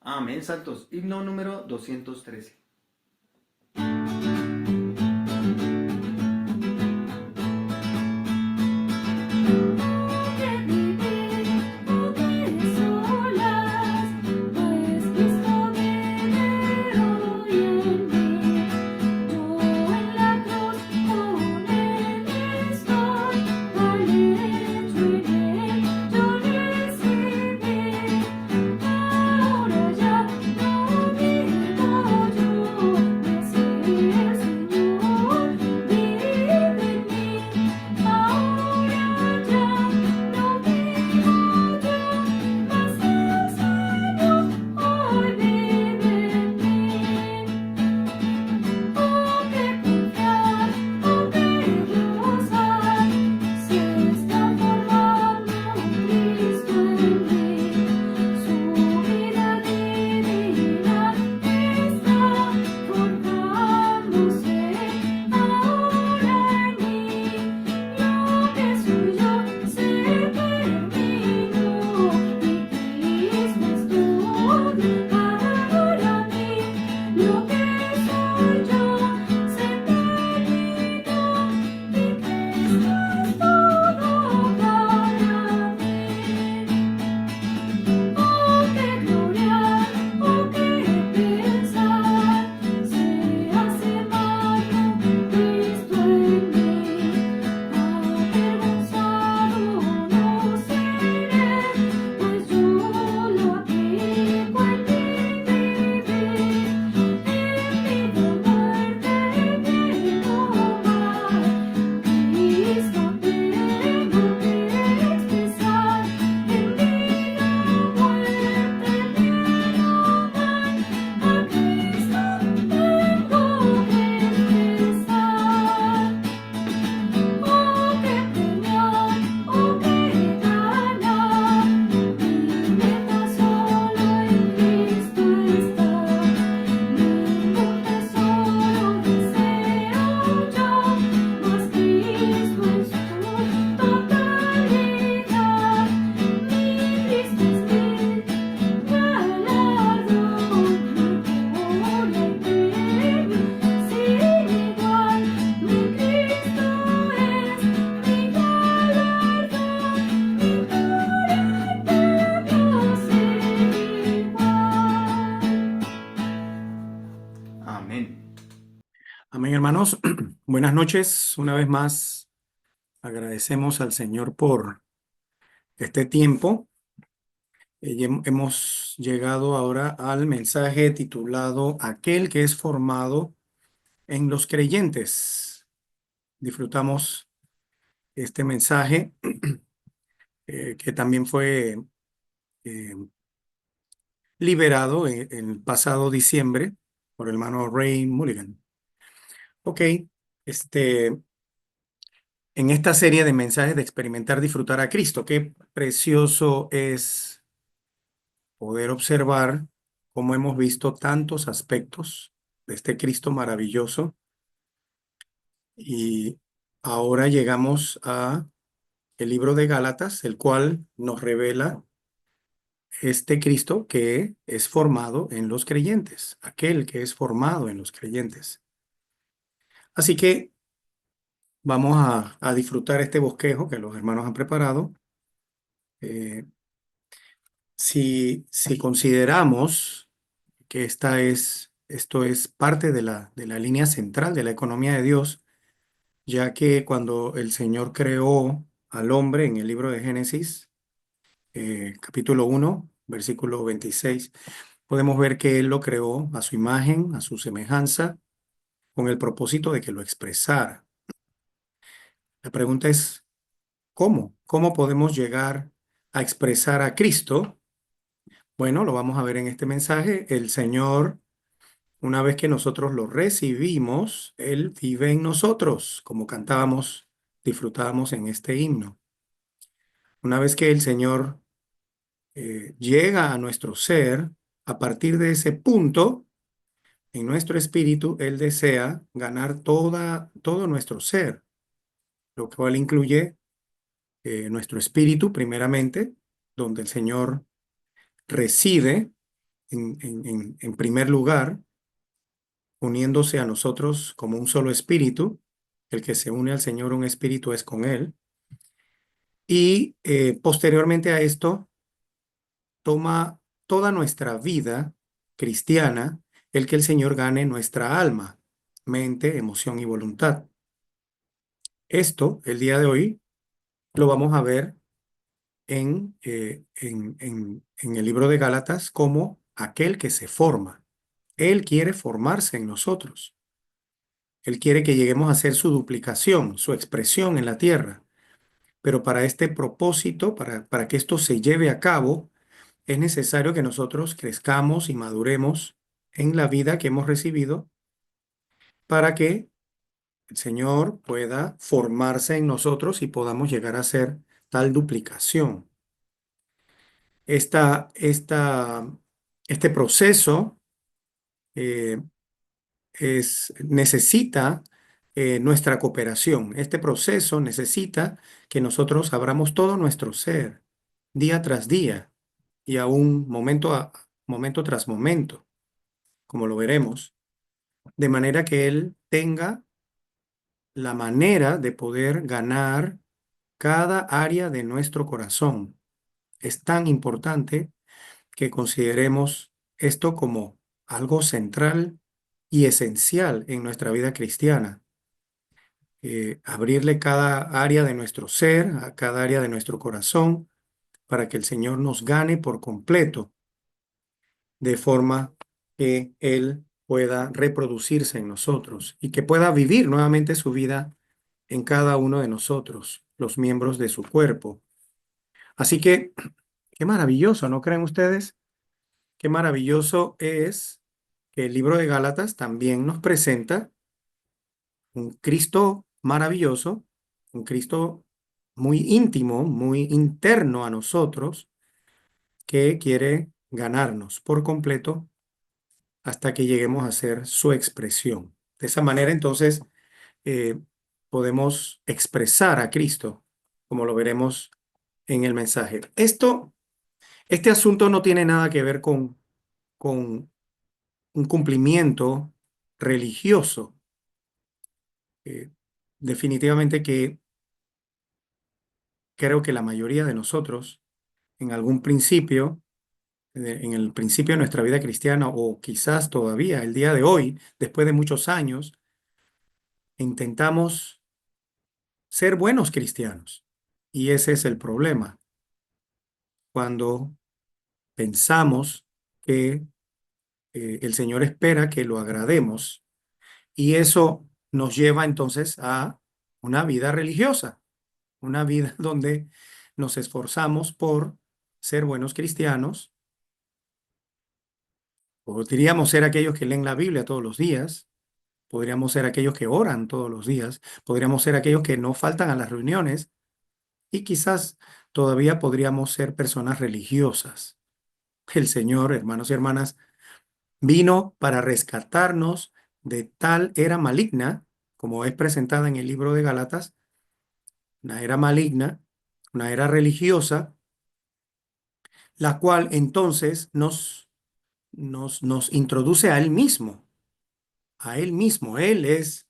Amén, santos. Himno número 213. Amén. Amén, hermanos. Buenas noches. Una vez más, agradecemos al Señor por este tiempo. Hemos llegado ahora al mensaje titulado Aquel que es formado en los creyentes. Disfrutamos este mensaje que también fue eh, liberado en el pasado diciembre por el hermano Ray Mulligan. Ok, este, en esta serie de mensajes de experimentar, disfrutar a Cristo. Qué precioso es poder observar cómo hemos visto tantos aspectos de este Cristo maravilloso y ahora llegamos a el libro de Gálatas, el cual nos revela este Cristo que es formado en los creyentes, aquel que es formado en los creyentes. Así que vamos a disfrutar este bosquejo que los hermanos han preparado. Si consideramos que esto es parte de la línea central de la economía de Dios, ya que cuando el Señor creó al hombre en el libro de Génesis, capítulo 1, versículo 26, podemos ver que Él lo creó a su imagen, a su semejanza, con el propósito de que lo expresara. La pregunta es, ¿cómo? ¿Cómo podemos llegar a expresar a Cristo? Bueno, lo vamos a ver en este mensaje. El Señor, una vez que nosotros lo recibimos, Él vive en nosotros, como cantábamos, disfrutábamos en este himno. Una vez que el Señor llega a nuestro ser, a partir de ese punto, en nuestro espíritu, Él desea ganar todo nuestro ser, lo cual incluye nuestro espíritu primeramente, donde el Señor reside, en primer lugar, uniéndose a nosotros como un solo espíritu. El que se une al Señor, un espíritu es con Él. Y posteriormente a esto, toma toda nuestra vida cristiana el que el Señor gane nuestra alma, mente, emoción y voluntad. Esto, el día de hoy, lo vamos a ver en el libro de Gálatas como aquel que se forma. Él quiere formarse en nosotros. Él quiere que lleguemos a ser su duplicación, su expresión en la tierra. Pero para este propósito, para que esto se lleve a cabo, es necesario que nosotros crezcamos y maduremos en la vida que hemos recibido para que el Señor pueda formarse en nosotros y podamos llegar a ser tal duplicación. Esta, esta, este proceso eh, necesita nuestra cooperación. Este proceso necesita que nosotros abramos todo nuestro ser, día tras día y aún momento tras momento, como lo veremos, de manera que Él tenga la manera de poder ganar cada área de nuestro corazón. Es tan importante que consideremos esto como algo central y esencial en nuestra vida cristiana. Abrirle cada área de nuestro ser, a cada área de nuestro corazón, para que el Señor nos gane por completo, de forma que Él pueda reproducirse en nosotros y que pueda vivir nuevamente su vida en cada uno de nosotros, los miembros de su cuerpo. Así que, qué maravilloso, ¿no creen ustedes? Qué maravilloso es que el libro de Gálatas también nos presenta un Cristo maravilloso, un Cristo muy íntimo, muy interno a nosotros, que quiere ganarnos por completo hasta que lleguemos a ser su expresión. De esa manera, entonces, eh, podemos expresar a Cristo, como lo veremos en el mensaje. Este asunto no tiene nada que ver con un cumplimiento religioso. Eh, definitivamente que creo que la mayoría de nosotros, en algún principio, en el principio de nuestra vida cristiana, o quizás todavía el día de hoy, después de muchos años, intentamos ser buenos cristianos. Y ese es el problema, cuando pensamos que el Señor espera que lo agrademos y eso nos lleva entonces a una vida religiosa, una vida donde nos esforzamos por ser buenos cristianos. Podríamos ser aquellos que leen la Biblia todos los días, podríamos ser aquellos que oran todos los días, podríamos ser aquellos que no faltan a las reuniones y quizás todavía podríamos ser personas religiosas. El Señor, hermanos y hermanas, vino para rescatarnos de tal era maligna, como es presentada en el libro de Gálatas, una era maligna, una era religiosa, la cual entonces nos introduce a Él mismo, a Él mismo. Él es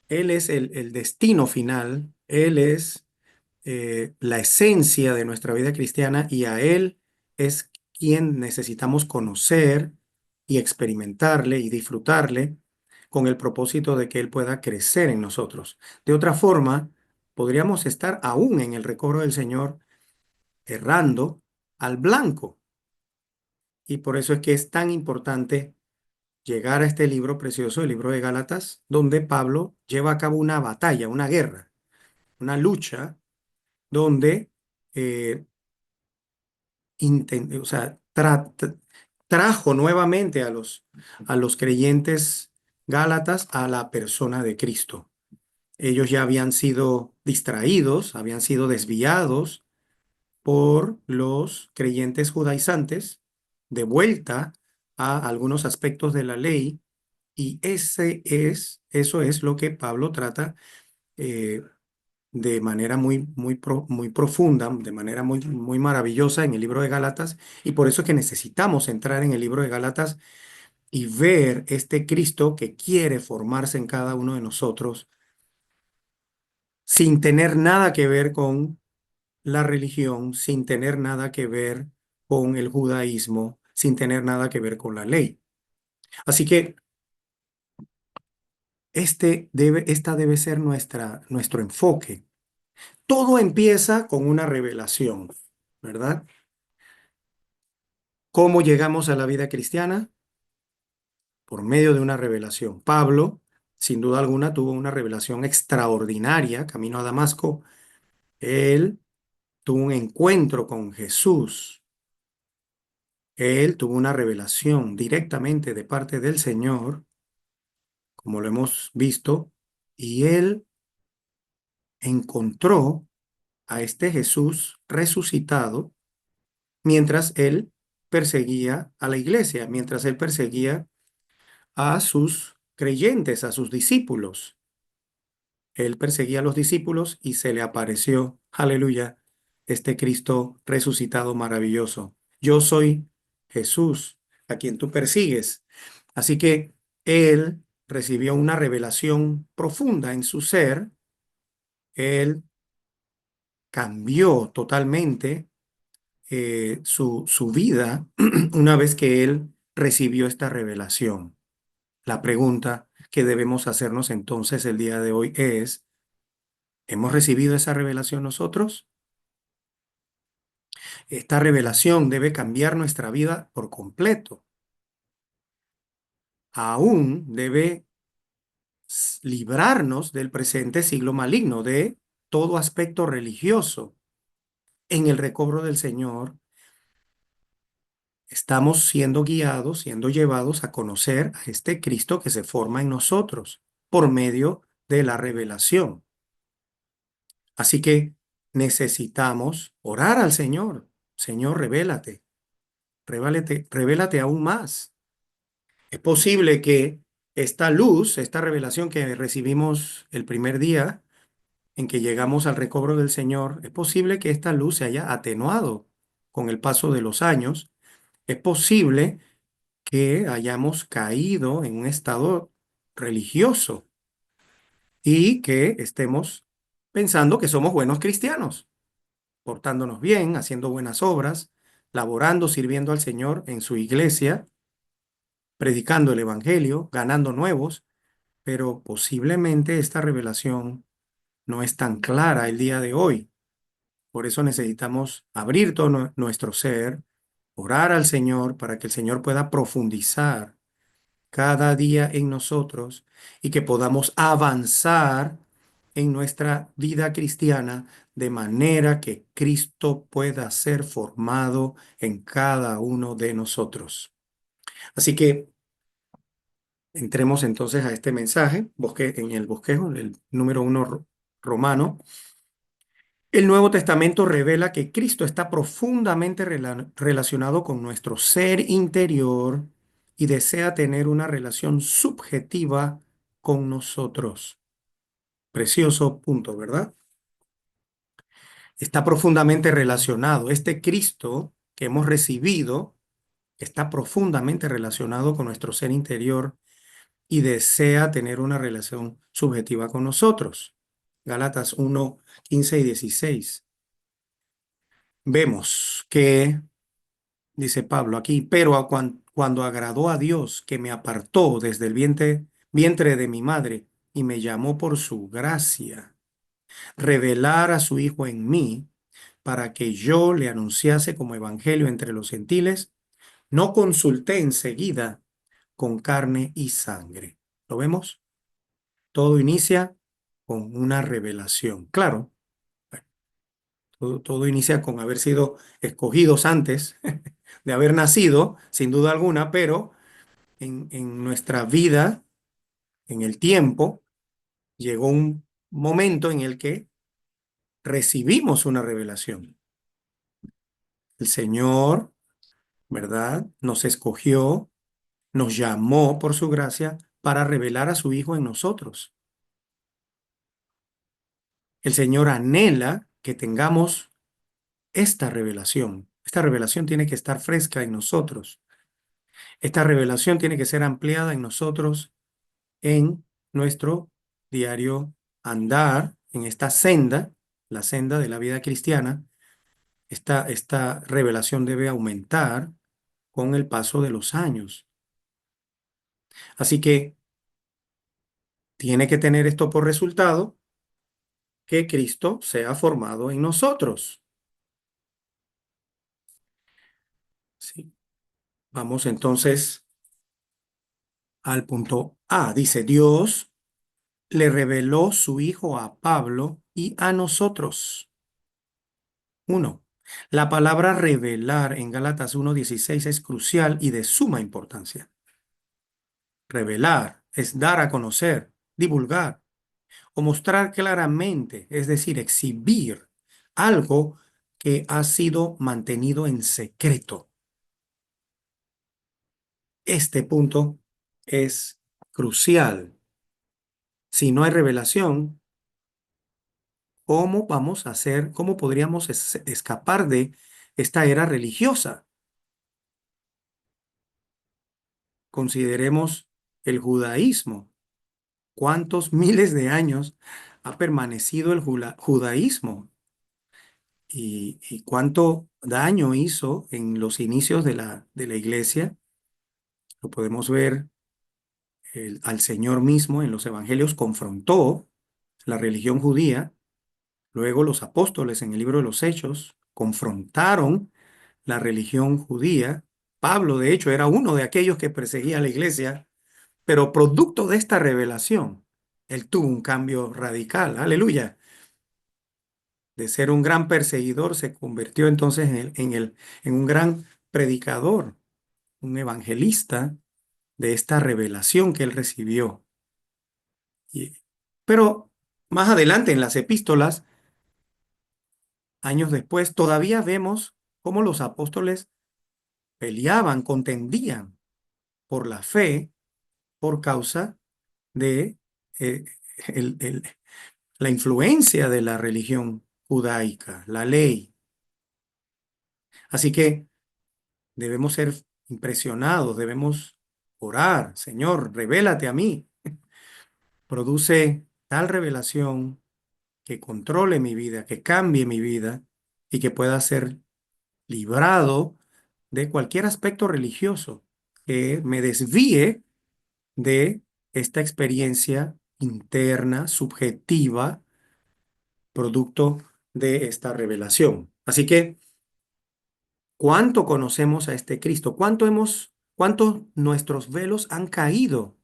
el destino final, Él es la esencia de nuestra vida cristiana y a Él es quien necesitamos conocer y experimentarle y disfrutarle con el propósito de que Él pueda crecer en nosotros. De otra forma, podríamos estar aún en el recobro del Señor errando al blanco. Y por eso es que es tan importante llegar a este libro precioso, el libro de Gálatas, donde Pablo lleva a cabo una batalla, una guerra, una lucha, donde eh, o sea, trajo nuevamente a los creyentes gálatas a la persona de Cristo. Ellos ya habían sido distraídos, habían sido desviados por los creyentes judaizantes, de vuelta a algunos aspectos de la ley, y eso es lo que Pablo trata de manera muy profunda, de manera muy maravillosa en el libro de Gálatas, y por eso es que necesitamos entrar en el libro de Gálatas y ver este Cristo que quiere formarse en cada uno de nosotros sin tener nada que ver con la religión, sin tener nada que ver con el judaísmo, sin tener nada que ver con la ley. Así que esta debe ser nuestro enfoque. Todo empieza con una revelación, ¿verdad? ¿Cómo llegamos a la vida cristiana? Por medio de una revelación. Pablo, sin duda alguna, tuvo una revelación extraordinaria camino a Damasco. Él tuvo un encuentro con Jesús. Él tuvo una revelación directamente de parte del Señor, como lo hemos visto, y él encontró a este Jesús resucitado mientras él perseguía a la iglesia, mientras él perseguía a sus creyentes, a sus discípulos. Él perseguía a los discípulos y se le apareció, aleluya, este Cristo resucitado maravilloso. Yo soy Jesús, a quien tú persigues. Así que él recibió una revelación profunda en su ser. Él cambió totalmente su vida una vez que él recibió esta revelación. La pregunta que debemos hacernos entonces el día de hoy es, ¿hemos recibido esa revelación nosotros? Esta revelación debe cambiar nuestra vida por completo. Aún debe librarnos del presente siglo maligno, de todo aspecto religioso. En el recobro del Señor estamos siendo guiados, siendo llevados a conocer a este Cristo que se forma en nosotros por medio de la revelación. Así que necesitamos orar al Señor. Señor, revélate, revélate aún más. Es posible que esta luz, esta revelación que recibimos el primer día en que llegamos al recobro del Señor, es posible que esta luz se haya atenuado con el paso de los años. Es posible que hayamos caído en un estado religioso y que estemos pensando que somos buenos cristianos, portándonos bien, haciendo buenas obras, laborando, sirviendo al Señor en su iglesia, predicando el Evangelio, ganando nuevos, pero posiblemente esta revelación no es tan clara el día de hoy. Por eso necesitamos abrir todo nuestro ser, orar al Señor para que el Señor pueda profundizar cada día en nosotros y que podamos avanzar en nuestra vida cristiana de manera que Cristo pueda ser formado en cada uno de nosotros. Así que entremos entonces a este mensaje, en el bosquejo, el número 1 romano. El Nuevo Testamento revela que Cristo está profundamente relacionado con nuestro ser interior y desea tener una relación subjetiva con nosotros. Precioso punto, ¿verdad? Está profundamente relacionado. Este Cristo que hemos recibido está profundamente relacionado con nuestro ser interior y desea tener una relación subjetiva con nosotros. Gálatas 1, 15 y 16. Vemos que, dice Pablo aquí, pero cuando agradó a Dios que me apartó desde el vientre de mi madre y me llamó por su gracia, revelar a su Hijo en mí para que yo le anunciase como evangelio entre los gentiles, no consulté enseguida con carne y sangre. ¿Lo vemos? Todo inicia con una revelación. Claro, todo inicia con haber sido escogidos antes de haber nacido, sin duda alguna, pero en nuestra vida, en el tiempo, llegó un momento en el que recibimos una revelación. El Señor, ¿verdad? Nos escogió, nos llamó por su gracia para revelar a su Hijo en nosotros. El Señor anhela que tengamos esta revelación. Esta revelación tiene que estar fresca en nosotros. Esta revelación tiene que ser ampliada en nosotros en nuestro diario andar, en esta senda, la senda de la vida cristiana. Esta revelación debe aumentar con el paso de los años. Así que tiene que tener esto por resultado que Cristo sea formado en nosotros. Sí. Vamos entonces al punto A. Dice, Dios le reveló su Hijo a Pablo y a nosotros. Uno, la palabra revelar en Gálatas 1:16 es crucial y de suma importancia. Revelar es dar a conocer, divulgar o mostrar claramente, es decir, exhibir algo que ha sido mantenido en secreto. Este punto es crucial. Si no hay revelación, ¿cómo vamos a hacer, cómo podríamos escapar de esta era religiosa? Consideremos el judaísmo. ¿Cuántos miles de años ha permanecido el judaísmo? Y cuánto daño hizo en los inicios de la iglesia? Lo podemos ver, al Señor mismo en los evangelios confrontó la religión judía. Luego los apóstoles en el libro de los Hechos confrontaron la religión judía. Pablo, de hecho, era uno de aquellos que perseguía a la iglesia, pero producto de esta revelación, él tuvo un cambio radical. Aleluya. De ser un gran perseguidor, se convirtió entonces en un gran predicador, un evangelista de esta revelación que él recibió. Y- pero más adelante en las epístolas, años después, todavía vemos cómo los apóstoles peleaban, contendían por la fe por causa de eh, el- el- la influencia de la religión judaica, la ley. Así que debemos ser impresionados, debemos orar, Señor, revélate a mí. Produce tal revelación que controle mi vida, que cambie mi vida y que pueda ser librado de cualquier aspecto religioso que me desvíe de esta experiencia interna, subjetiva, producto de esta revelación. Así que, ¿cuánto conocemos a este Cristo? ¿Cuántos nuestros velos han caído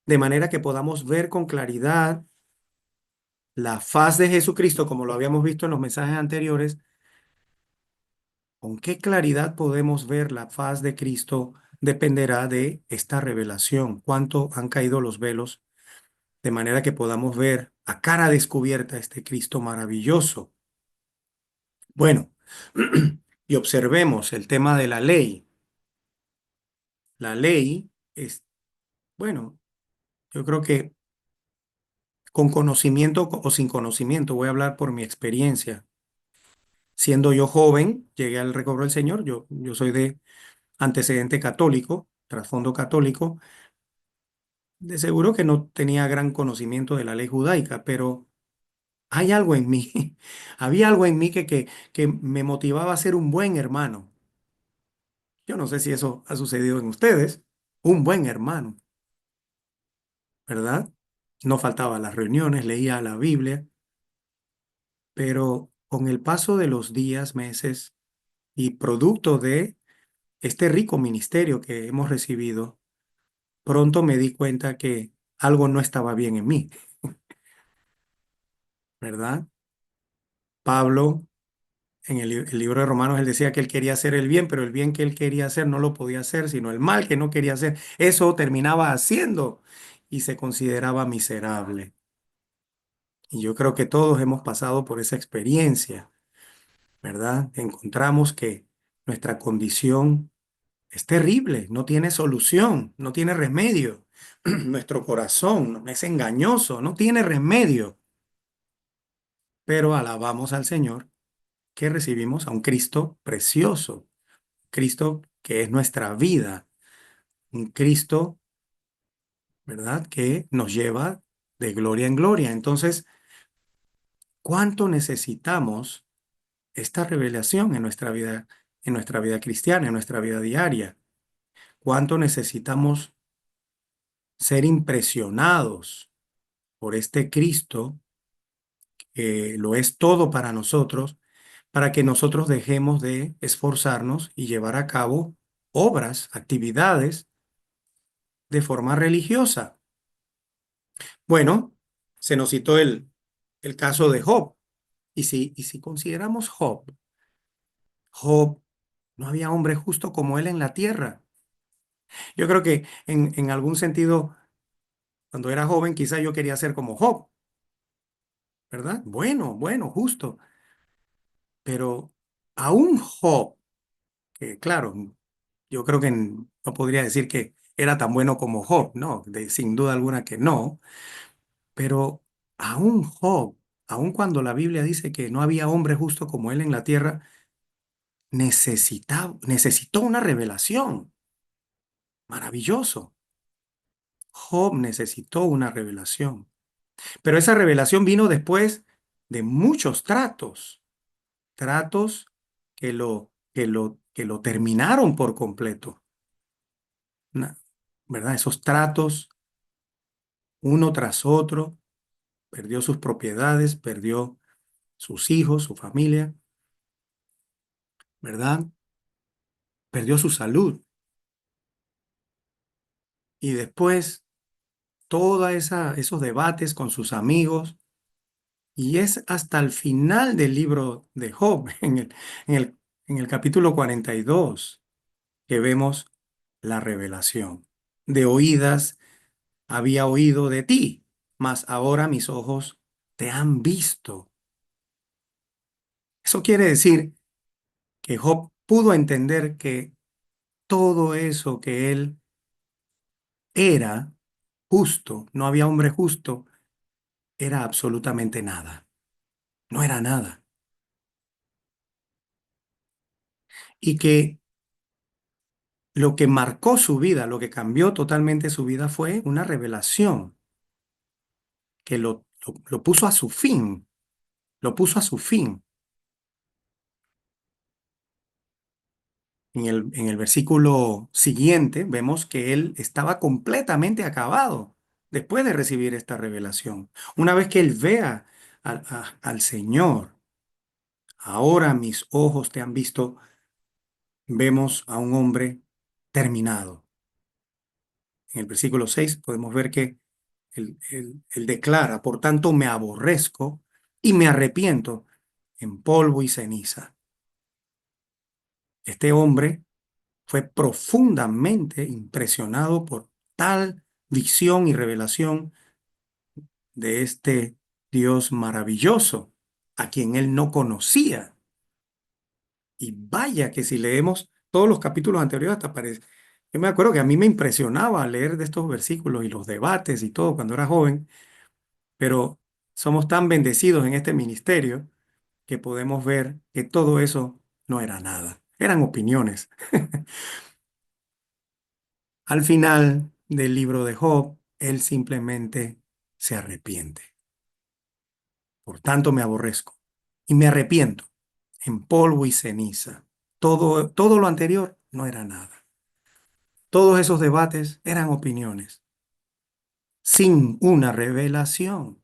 de manera que podamos ver con claridad la faz de Jesucristo, como lo habíamos visto en los mensajes anteriores? ¿Con qué claridad podemos ver la faz de Cristo? Dependerá de esta revelación. ¿Cuánto han caído los velos de manera que podamos ver a cara descubierta este Cristo maravilloso? Bueno, y observemos el tema de la ley. La ley es, bueno, yo creo que con conocimiento o sin conocimiento, voy a hablar por mi experiencia. Siendo yo joven, llegué al recobro del Señor. Yo soy de antecedente católico, trasfondo católico. De seguro que no tenía gran conocimiento de la ley judaica, pero hay algo en mí, había algo en mí que me motivaba a ser un buen hermano. Yo no sé si eso ha sucedido en ustedes, un buen hermano, ¿verdad? No faltaba a las reuniones, leía la Biblia, pero con el paso de los días, meses y producto de este rico ministerio que hemos recibido, pronto me di cuenta que algo no estaba bien en mí, ¿verdad? Pablo, en el libro de Romanos, él decía que él quería hacer el bien, pero el bien que él quería hacer no lo podía hacer, sino el mal que no quería hacer. Eso terminaba haciendo y se consideraba miserable. Y yo creo que todos hemos pasado por esa experiencia, ¿verdad? Encontramos que nuestra condición es terrible, no tiene solución, no tiene remedio. Nuestro corazón es engañoso, no tiene remedio. pero alabamos al Señor que recibimos a un Cristo precioso, Cristo que es nuestra vida, un Cristo, ¿verdad? Que nos lleva de gloria en gloria. Entonces, ¿cuánto necesitamos esta revelación en nuestra vida cristiana, en nuestra vida diaria? ¿Cuánto necesitamos ser impresionados por este Cristo que lo es todo para nosotros, para que nosotros dejemos de esforzarnos y llevar a cabo obras, actividades de forma religiosa? Bueno, se nos citó el caso de Job. Y si consideramos Job, no había hombre justo como él en la tierra. Yo creo que en algún sentido, cuando era joven, quizá yo quería ser como Job, ¿verdad? Bueno, bueno, justo. Pero aún Job, que claro, yo creo que no podría decir que era tan bueno como Job, no, sin duda alguna que no, pero aún Job, aun cuando la Biblia dice que no había hombre justo como él en la tierra, necesitó una revelación. Maravilloso. Job necesitó una revelación, pero esa revelación vino después de muchos tratos que lo terminaron por completo. Una- ¿Verdad? Esos tratos, uno tras otro, perdió sus propiedades, perdió sus hijos, su familia, ¿verdad? Perdió su salud. Y después, esos debates con sus amigos. Y es hasta el final del libro de Job, en el, en el capítulo 42, que vemos la revelación. De oídas había oído de ti, mas ahora mis ojos te han visto. Eso quiere decir que Job pudo entender que todo eso que él era justo, no había hombre justo, era absolutamente nada. No era nada. Y que lo que marcó su vida, lo que cambió totalmente su vida fue una revelación que lo puso a su fin, lo puso a su fin. En el versículo siguiente vemos que él estaba completamente acabado después de recibir esta revelación. Una vez que él vea al Señor, ahora mis ojos te han visto, vemos a un hombre terminado. En el versículo 6 podemos ver que él declara, por tanto me aborrezco y me arrepiento en polvo y ceniza. Este hombre fue profundamente impresionado por tal visión y revelación de este Dios maravilloso, a quien él no conocía. Y vaya que si leemos todos los capítulos anteriores, hasta parece. Yo me acuerdo que a mí me impresionaba leer de estos versículos y los debates y todo cuando era joven, pero somos tan bendecidos en este ministerio que podemos ver que todo eso no era nada, eran opiniones. Al final del libro de Job, él simplemente se arrepiente. Por tanto, me aborrezco y me arrepiento en polvo y ceniza. Todo lo anterior no era nada. Todos esos debates eran opiniones, sin una revelación.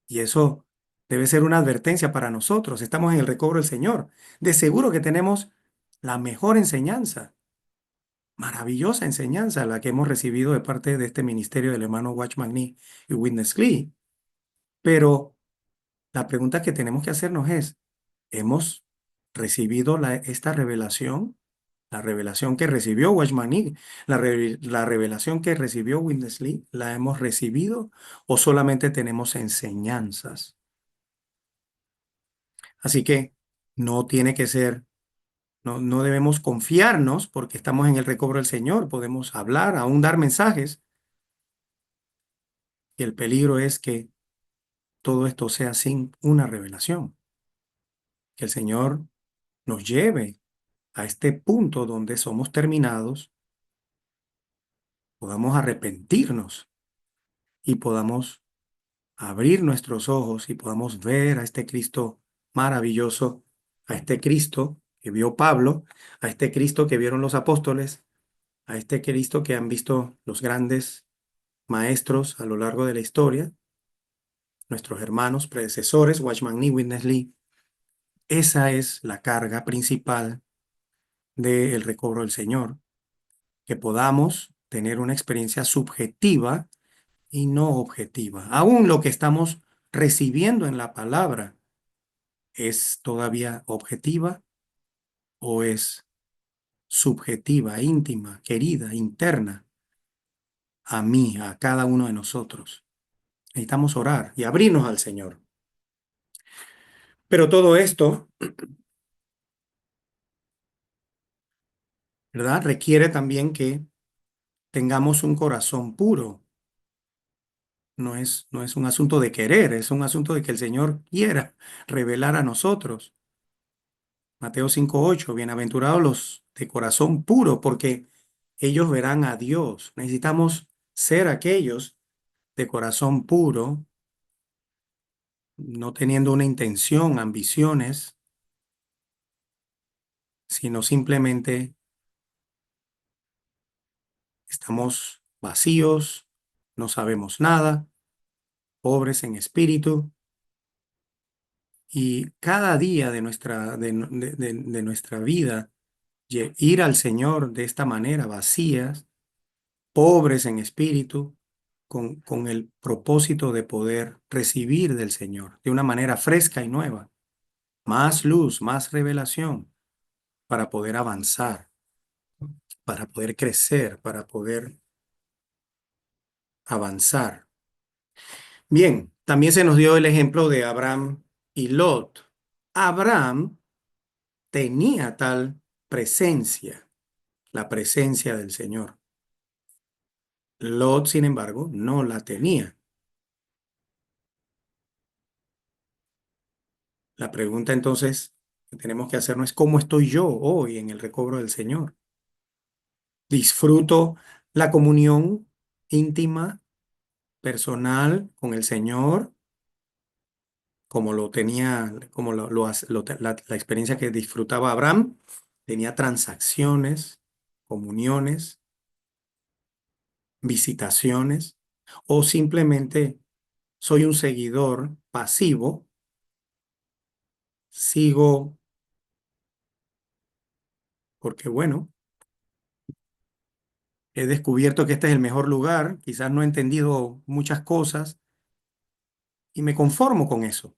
Y eso debe ser una advertencia para nosotros. Estamos en el recobro del Señor. De seguro que tenemos la mejor enseñanza, maravillosa enseñanza, la que hemos recibido de parte de este ministerio del hermano Watchman Nee y Witness Lee. Pero la pregunta que tenemos que hacernos es, ¿hemos recibido esta revelación? La revelación que recibió Watchman Nee, la revelación que recibió Witness Lee, ¿la hemos recibido o solamente tenemos enseñanzas? Así que no tiene que ser, no debemos confiarnos porque estamos en el recobro del Señor. Podemos hablar, aún dar mensajes. Y el peligro es que todo esto sea sin una revelación. Que el Señor nos lleve a este punto donde somos terminados, podamos arrepentirnos y podamos abrir nuestros ojos y podamos ver a este Cristo maravilloso, a este Cristo que vio Pablo, a este Cristo que vieron los apóstoles, a este Cristo que han visto los grandes maestros a lo largo de la historia, nuestros hermanos predecesores, Watchman Nee, Witness Lee. Esa es la carga principal del recobro del Señor, que podamos tener una experiencia subjetiva y no objetiva. Aún lo que estamos recibiendo en la palabra es todavía objetiva o es subjetiva, íntima, querida, interna a mí, a cada uno de nosotros. Necesitamos orar y abrirnos al Señor. Pero todo esto, ¿verdad? Requiere también que tengamos un corazón puro. No es un asunto de querer, es un asunto de que el Señor quiera revelar a nosotros. Mateo 5:8, bienaventurados los de corazón puro, porque ellos verán a Dios. Necesitamos ser aquellos de corazón puro, no teniendo una intención, ambiciones, sino simplemente estamos vacíos, no sabemos nada, pobres en espíritu, y cada día de nuestra vida, ir al Señor de esta manera, vacías, pobres en espíritu, con el propósito de poder recibir del Señor de una manera fresca y nueva, más luz, más revelación, para poder avanzar, para poder crecer, para poder avanzar. Bien, también se nos dio el ejemplo de Abraham y Lot. Abraham tenía tal presencia, la presencia del Señor. Lot, sin embargo, no la tenía. La pregunta entonces que tenemos que hacernos es: ¿cómo estoy yo hoy en el recobro del Señor? ¿Disfruto la comunión íntima, personal con el Señor, como lo tenía, como la experiencia que disfrutaba Abraham? Tenía transacciones, comuniones, visitaciones, o simplemente soy un seguidor pasivo, sigo porque, bueno, he descubierto que este es el mejor lugar, quizás no he entendido muchas cosas y me conformo con eso.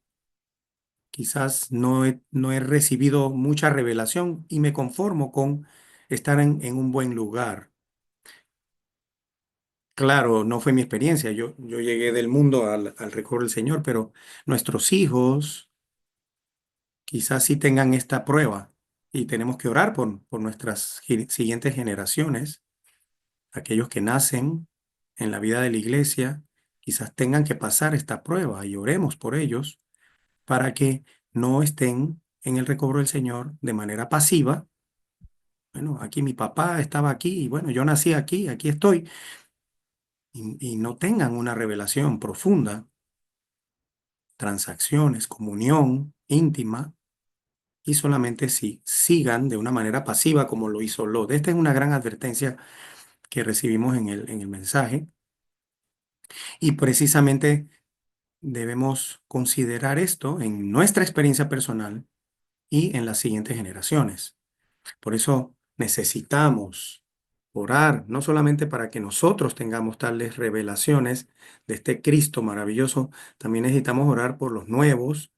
Quizás no he recibido mucha revelación y me conformo con estar en un buen lugar. Claro, no fue mi experiencia. Yo llegué del mundo al recobro del Señor, pero nuestros hijos quizás sí tengan esta prueba y tenemos que orar por nuestras siguientes generaciones, aquellos que nacen en la vida de la iglesia, quizás tengan que pasar esta prueba y oremos por ellos para que no estén en el recobro del Señor de manera pasiva. Bueno, aquí mi papá estaba aquí y bueno, yo nací aquí, aquí estoy, y no tengan una revelación profunda, transacciones, comunión íntima, y solamente si sigan de una manera pasiva como lo hizo Lot. Esta es una gran advertencia que recibimos en el mensaje, y precisamente debemos considerar esto en nuestra experiencia personal y en las siguientes generaciones. Por eso necesitamos orar, no solamente para que nosotros tengamos tales revelaciones de este Cristo maravilloso, también necesitamos orar por los nuevos,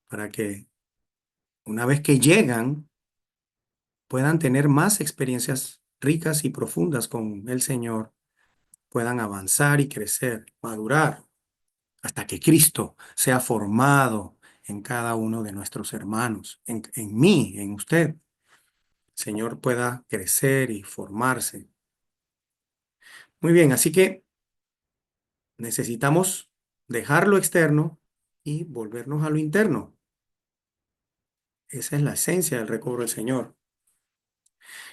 para que una vez que llegan puedan tener más experiencias ricas y profundas con el Señor, puedan avanzar y crecer, madurar, hasta que Cristo sea formado en cada uno de nuestros hermanos, en mí, en usted. Señor pueda crecer y formarse. Muy bien, así que necesitamos dejar lo externo y volvernos a lo interno. Esa es la esencia del recobro del Señor.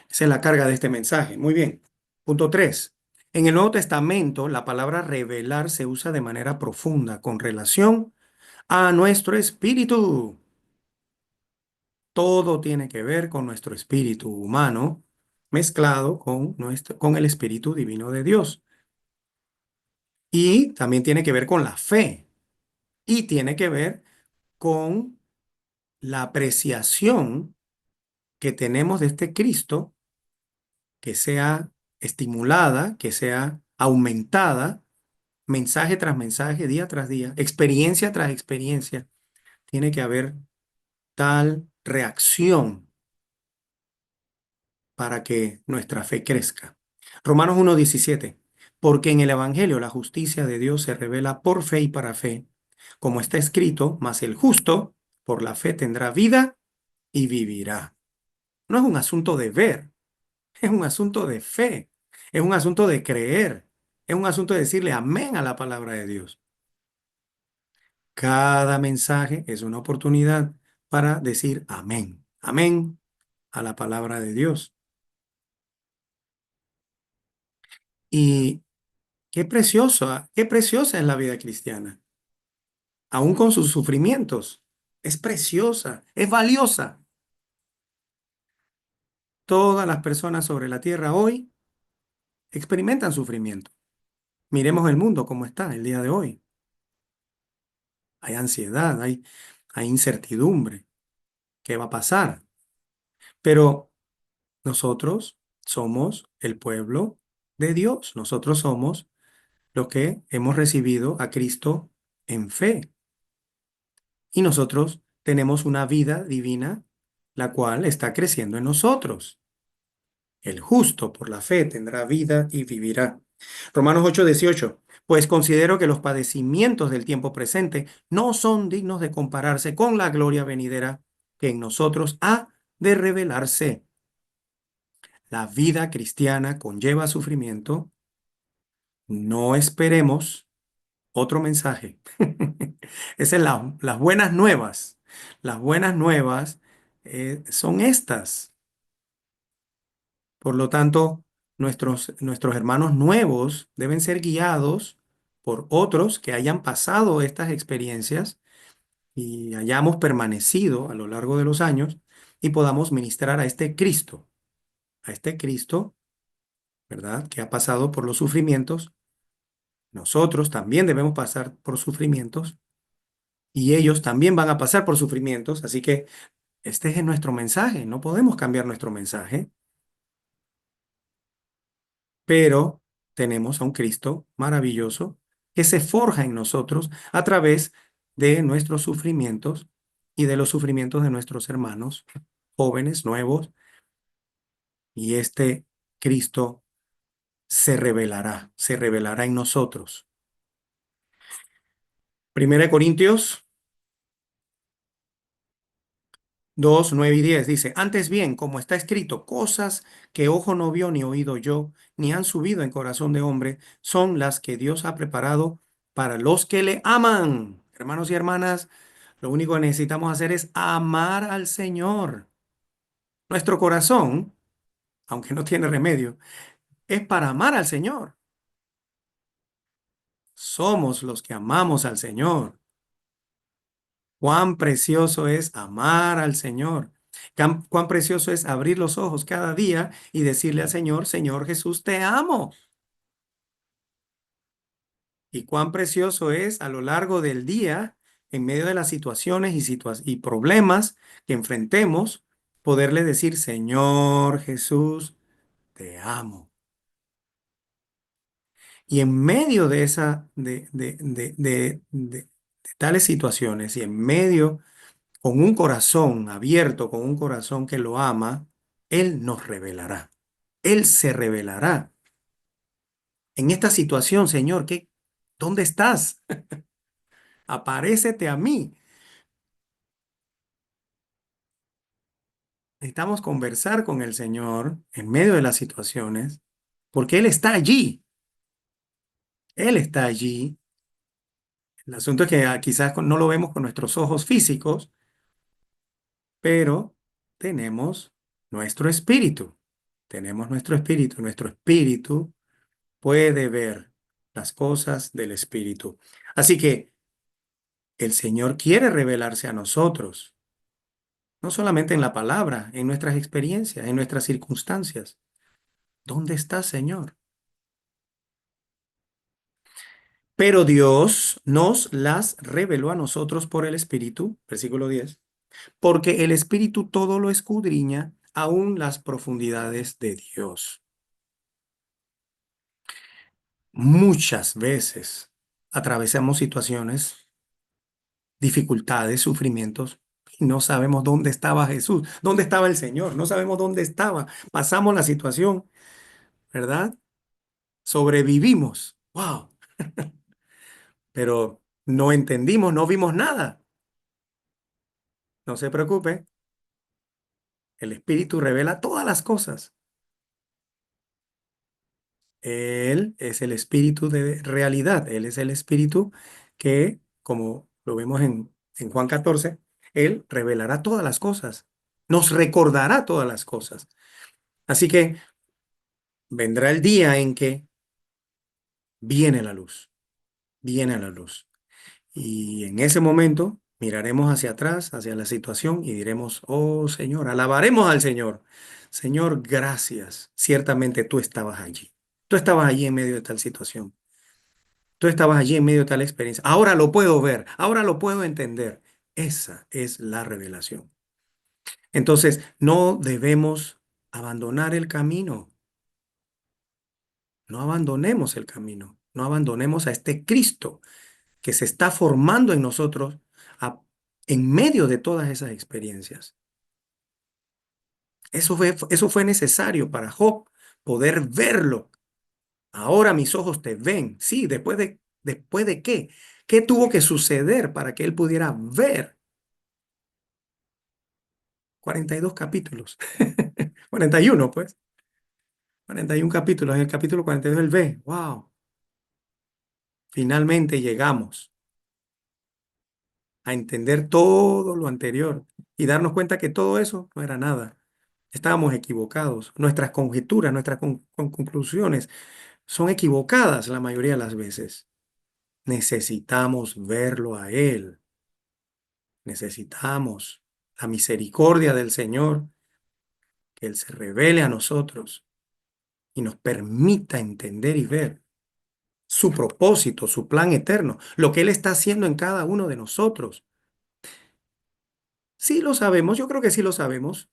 Esa es la carga de este mensaje. Muy bien. Punto 3. En el Nuevo Testamento, la palabra revelar se usa de manera profunda con relación a nuestro espíritu. Todo tiene que ver con nuestro espíritu humano mezclado con el espíritu divino de Dios. Y también tiene que ver con la fe. Y tiene que ver con la apreciación que tenemos de este Cristo, que sea estimulada, que sea aumentada, mensaje tras mensaje, día tras día, experiencia tras experiencia. Tiene que haber tal reacción para que nuestra fe crezca. Romanos 1:17. Porque en el Evangelio la justicia de Dios se revela por fe y para fe, como está escrito, mas el justo por la fe tendrá vida y vivirá. No es un asunto de ver, es un asunto de fe, es un asunto de creer, es un asunto de decirle amén a la palabra de Dios. Cada mensaje es una oportunidad para decir amén, amén a la palabra de Dios. Y qué preciosa es la vida cristiana, aún con sus sufrimientos. Es preciosa, es valiosa. Todas las personas sobre la tierra hoy experimentan sufrimiento. Miremos el mundo como está el día de hoy. Hay ansiedad, hay incertidumbre. ¿Qué va a pasar? Pero nosotros somos el pueblo de Dios. Nosotros somos los que hemos recibido a Cristo en fe. Y nosotros tenemos una vida divina, la cual está creciendo en nosotros. El justo por la fe tendrá vida y vivirá. Romanos 8:18. Pues considero que los padecimientos del tiempo presente no son dignos de compararse con la gloria venidera que en nosotros ha de revelarse. La vida cristiana conlleva sufrimiento. No esperemos otro mensaje. Esas son las buenas nuevas. Las buenas nuevas son estas. Por lo tanto, nuestros hermanos nuevos deben ser guiados por otros que hayan pasado estas experiencias y hayamos permanecido a lo largo de los años y podamos ministrar a este Cristo, ¿verdad? Que ha pasado por los sufrimientos. Nosotros también debemos pasar por sufrimientos y ellos también van a pasar por sufrimientos. Así que este es nuestro mensaje. No podemos cambiar nuestro mensaje, pero tenemos a un Cristo maravilloso que se forja en nosotros a través de nuestros sufrimientos y de los sufrimientos de nuestros hermanos jóvenes, nuevos, y este Cristo se revelará en nosotros. Primera de Corintios 2:9 y 10 dice, antes bien, como está escrito, cosas que ojo no vio ni oído yo, ni han subido en corazón de hombre, son las que Dios ha preparado para los que le aman. Hermanos y hermanas, lo único que necesitamos hacer es amar al Señor. Nuestro corazón, aunque no tiene remedio, es para amar al Señor. Somos los que amamos al Señor. Cuán precioso es amar al Señor. Cuán precioso es abrir los ojos cada día y decirle al Señor, Señor Jesús, te amo. Y cuán precioso es a lo largo del día, en medio de las situaciones y problemas que enfrentemos, poderle decir, Señor Jesús, te amo. Y en medio de de tales situaciones y en medio con un corazón abierto, con un corazón que lo ama, Él nos revelará. Él se revelará. En esta situación, Señor, ¿dónde estás? Aparécete a mí. Necesitamos conversar con el Señor en medio de las situaciones, porque Él está allí. Él está allí El asunto es que quizás no lo vemos con nuestros ojos físicos, pero tenemos nuestro espíritu. Tenemos nuestro espíritu. Nuestro espíritu puede ver las cosas del espíritu. Así que el Señor quiere revelarse a nosotros, no solamente en la palabra, en nuestras experiencias, en nuestras circunstancias. ¿Dónde está, Señor? Pero Dios nos las reveló a nosotros por el Espíritu, versículo 10, porque el Espíritu todo lo escudriña, aún las profundidades de Dios. Muchas veces atravesamos situaciones, dificultades, sufrimientos, y no sabemos dónde estaba Jesús, dónde estaba el Señor, no sabemos dónde estaba. Pasamos la situación, ¿verdad? Sobrevivimos. ¡Wow! Pero no entendimos, no vimos nada. No se preocupe, el Espíritu revela todas las cosas. Él es el Espíritu de realidad. Él es el Espíritu que, como lo vemos en Juan 14, Él revelará todas las cosas. Nos recordará todas las cosas. Así que vendrá el día en que viene la luz, viene la luz. Y en ese momento miraremos hacia atrás, hacia la situación y diremos, oh Señor, alabaremos al Señor. Señor, gracias. Ciertamente tú estabas allí. Tú estabas allí en medio de tal situación. Tú estabas allí en medio de tal experiencia. Ahora lo puedo ver, ahora lo puedo entender. Esa es la revelación. Entonces, no debemos abandonar el camino. No abandonemos el camino. No abandonemos a este Cristo que se está formando en nosotros a- en medio de todas esas experiencias. Eso fue necesario para Job poder verlo. Ahora mis ojos te ven. Sí, después de qué? ¿Qué tuvo que suceder para que él pudiera ver 42 capítulos? 41, pues. 41 capítulos. En el capítulo 42 él ve. Wow. Finalmente llegamos a entender todo lo anterior y darnos cuenta que todo eso no era nada. Estábamos equivocados. Nuestras conjeturas, nuestras conclusiones son equivocadas la mayoría de las veces. Necesitamos verlo a Él. Necesitamos la misericordia del Señor, que Él se revele a nosotros y nos permita entender y ver su propósito, su plan eterno, lo que Él está haciendo en cada uno de nosotros. Sí lo sabemos, yo creo que sí lo sabemos.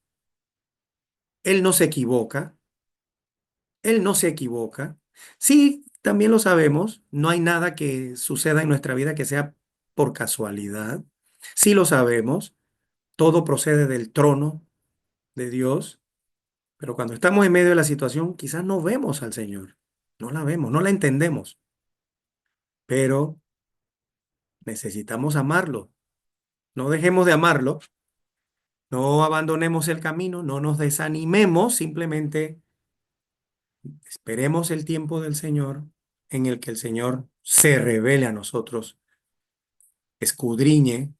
Él no se equivoca, Él no se equivoca. Sí, también lo sabemos, no hay nada que suceda en nuestra vida que sea por casualidad. Sí lo sabemos, todo procede del trono de Dios, pero cuando estamos en medio de la situación, quizás no vemos al Señor, no la vemos, no la entendemos, pero necesitamos amarlo. No dejemos de amarlo, no abandonemos el camino, no nos desanimemos, simplemente esperemos el tiempo del Señor en el que el Señor se revele a nosotros, escudriñe,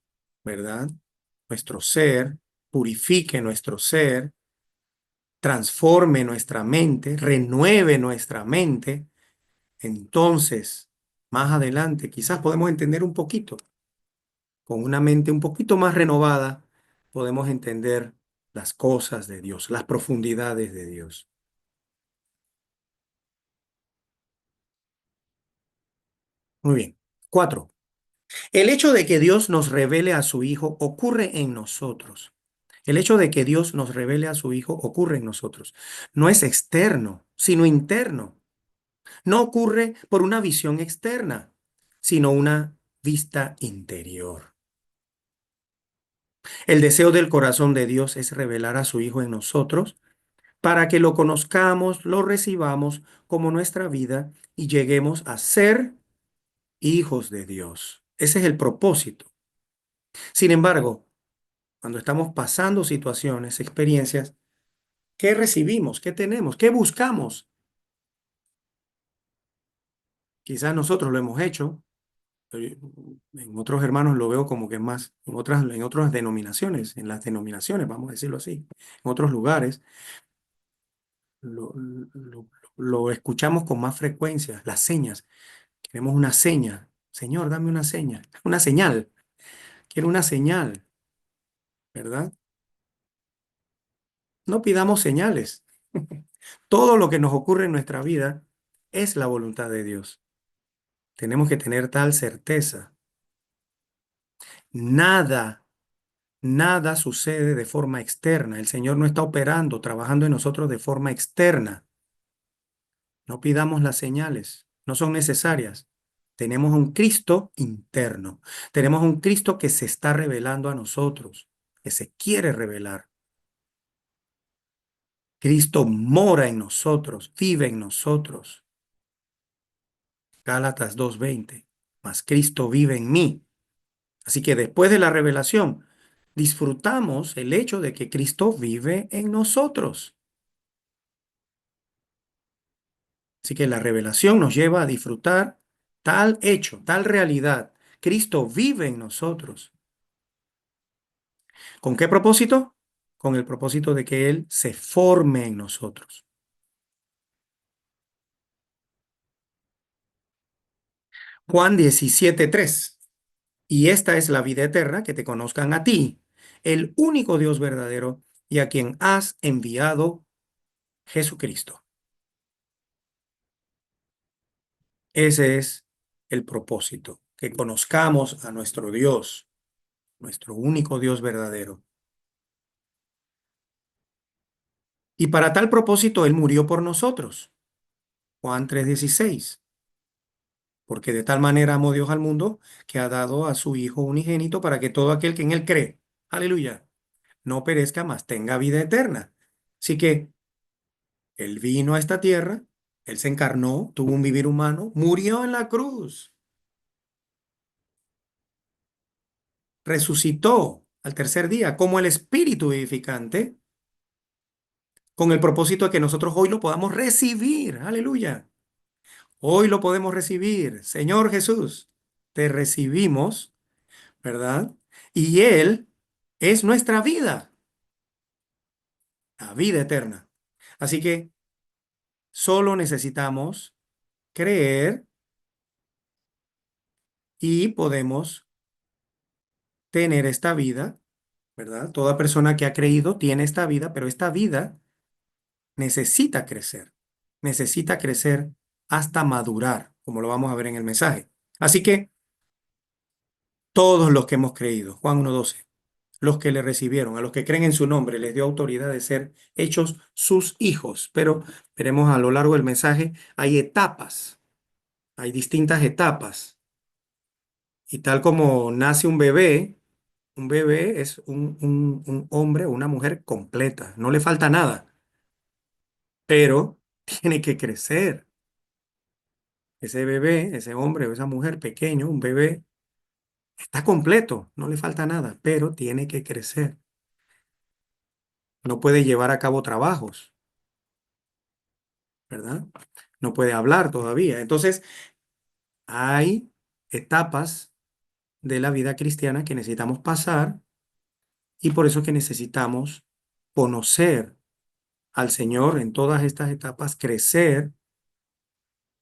¿verdad? Nuestro ser, purifique nuestro ser, transforme nuestra mente, renueve nuestra mente. Entonces, más adelante, quizás podemos entender un poquito, con una mente un poquito más renovada, podemos entender las cosas de Dios, las profundidades de Dios. Muy bien. 4. El hecho de que Dios nos revele a su Hijo ocurre en nosotros. El hecho de que Dios nos revele a su Hijo ocurre en nosotros. No es externo, sino interno. No ocurre por una visión externa, sino una vista interior. El deseo del corazón de Dios es revelar a su Hijo en nosotros para que lo conozcamos, lo recibamos como nuestra vida y lleguemos a ser hijos de Dios. Ese es el propósito. Sin embargo, cuando estamos pasando situaciones, experiencias, ¿qué recibimos? ¿Qué tenemos? ¿Qué buscamos? Quizás nosotros lo hemos hecho. eh, En otros hermanos lo veo como que es más, en otras denominaciones, en las denominaciones, vamos a decirlo así, en otros lugares, lo, lo- lo escuchamos con más frecuencia, las señas. Queremos una seña. Señor, dame una señal. Quiero una señal, ¿verdad? No pidamos señales. Todo lo que nos ocurre en nuestra vida es la voluntad de Dios. Tenemos que tener tal certeza. Nada, nada sucede de forma externa. El Señor no está operando, trabajando en nosotros de forma externa. No pidamos las señales, no son necesarias. Tenemos un Cristo interno. Tenemos un Cristo que se está revelando a nosotros, que se quiere revelar. Cristo mora en nosotros, vive en nosotros. Gálatas 2:20. Mas Cristo vive en mí. Así que después de la revelación, disfrutamos el hecho de que Cristo vive en nosotros. Así que la revelación nos lleva a disfrutar tal hecho, tal realidad. Cristo vive en nosotros. ¿Con qué propósito? Con el propósito de que Él se forme en nosotros. Juan 17:3. Y esta es la vida eterna, que te conozcan a ti, el único Dios verdadero, y a quien has enviado, Jesucristo. Ese es el propósito, que conozcamos a nuestro Dios, nuestro único Dios verdadero. Y para tal propósito Él murió por nosotros. Juan 3:16. Porque de tal manera amó Dios al mundo que ha dado a su Hijo unigénito para que todo aquel que en Él cree, aleluya, no perezca, mas tenga vida eterna. Así que Él vino a esta tierra, Él se encarnó, tuvo un vivir humano, murió en la cruz, resucitó al tercer día como el Espíritu vivificante, con el propósito de que nosotros hoy lo podamos recibir. Aleluya. Hoy lo podemos recibir. Señor Jesús, te recibimos, ¿verdad? Y Él es nuestra vida, la vida eterna. Así que solo necesitamos creer y podemos tener esta vida, ¿verdad? Toda persona que ha creído tiene esta vida, pero esta vida necesita crecer hasta madurar, como lo vamos a ver en el mensaje. Así que todos los que hemos creído, Juan 1:12, los que le recibieron, a los que creen en su nombre, les dio autoridad de ser hechos sus hijos. Pero veremos a lo largo del mensaje, hay etapas, hay distintas etapas. Y tal como nace un bebé es un hombre o una mujer completa, no le falta nada, pero tiene que crecer. Ese bebé, ese hombre o esa mujer pequeño, un bebé, está completo, no le falta nada, pero tiene que crecer. No puede llevar a cabo trabajos, ¿verdad? No puede hablar todavía. Entonces, hay etapas de la vida cristiana que necesitamos pasar y por eso es que necesitamos conocer al Señor en todas estas etapas, crecer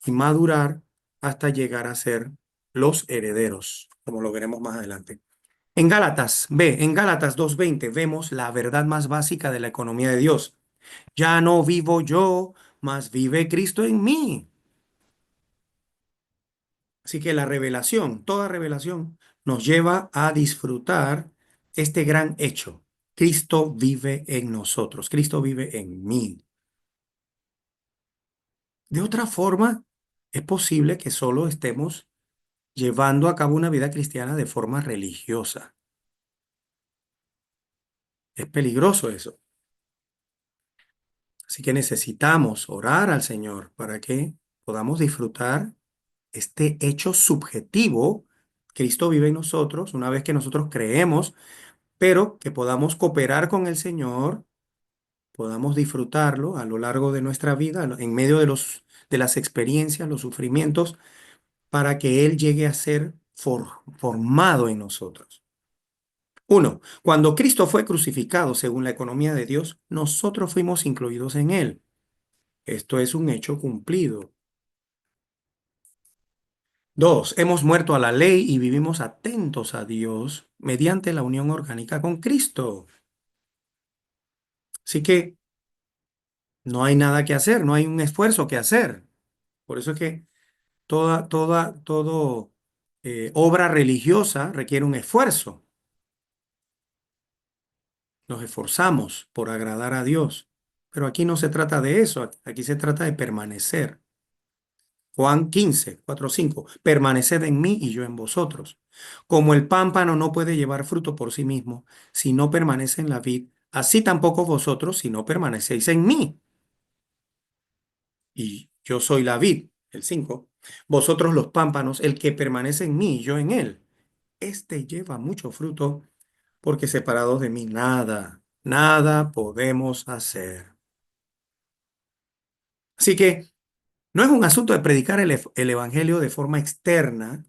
y madurar hasta llegar a ser los herederos, como lo veremos más adelante. En Gálatas 2:20 vemos la verdad más básica de la economía de Dios. Ya no vivo yo, mas vive Cristo en mí. Así que la revelación, toda revelación, nos lleva a disfrutar este gran hecho. Cristo vive en nosotros, Cristo vive en mí. De otra forma, es posible que solo estemos llevando a cabo una vida cristiana de forma religiosa. Es peligroso eso. Así que necesitamos orar al Señor para que podamos disfrutar este hecho subjetivo. Cristo vive en nosotros una vez que nosotros creemos, pero que podamos cooperar con el Señor, podamos disfrutarlo a lo largo de nuestra vida, en medio de las experiencias, los sufrimientos, para que Él llegue a ser formado en nosotros. Uno, cuando Cristo fue crucificado según la economía de Dios, nosotros fuimos incluidos en él. Esto es un hecho cumplido. Dos, hemos muerto a la ley y vivimos atentos a Dios mediante la unión orgánica con Cristo. Así que no hay nada que hacer, no hay un esfuerzo que hacer. Por eso es que todo obra religiosa requiere un esfuerzo. Nos esforzamos por agradar a Dios. Pero aquí no se trata de eso, aquí se trata de permanecer. Juan 15, 4, 5. Permaneced en mí y yo en vosotros. Como el pámpano no puede llevar fruto por sí mismo si no permanece en la vid, así tampoco vosotros si no permanecéis en mí. Y yo soy la vid, el 5. Vosotros los pámpanos, el que permanece en mí y yo en él. Este lleva mucho fruto, porque separados de mí nada podemos hacer. Así que no es un asunto de predicar el evangelio de forma externa.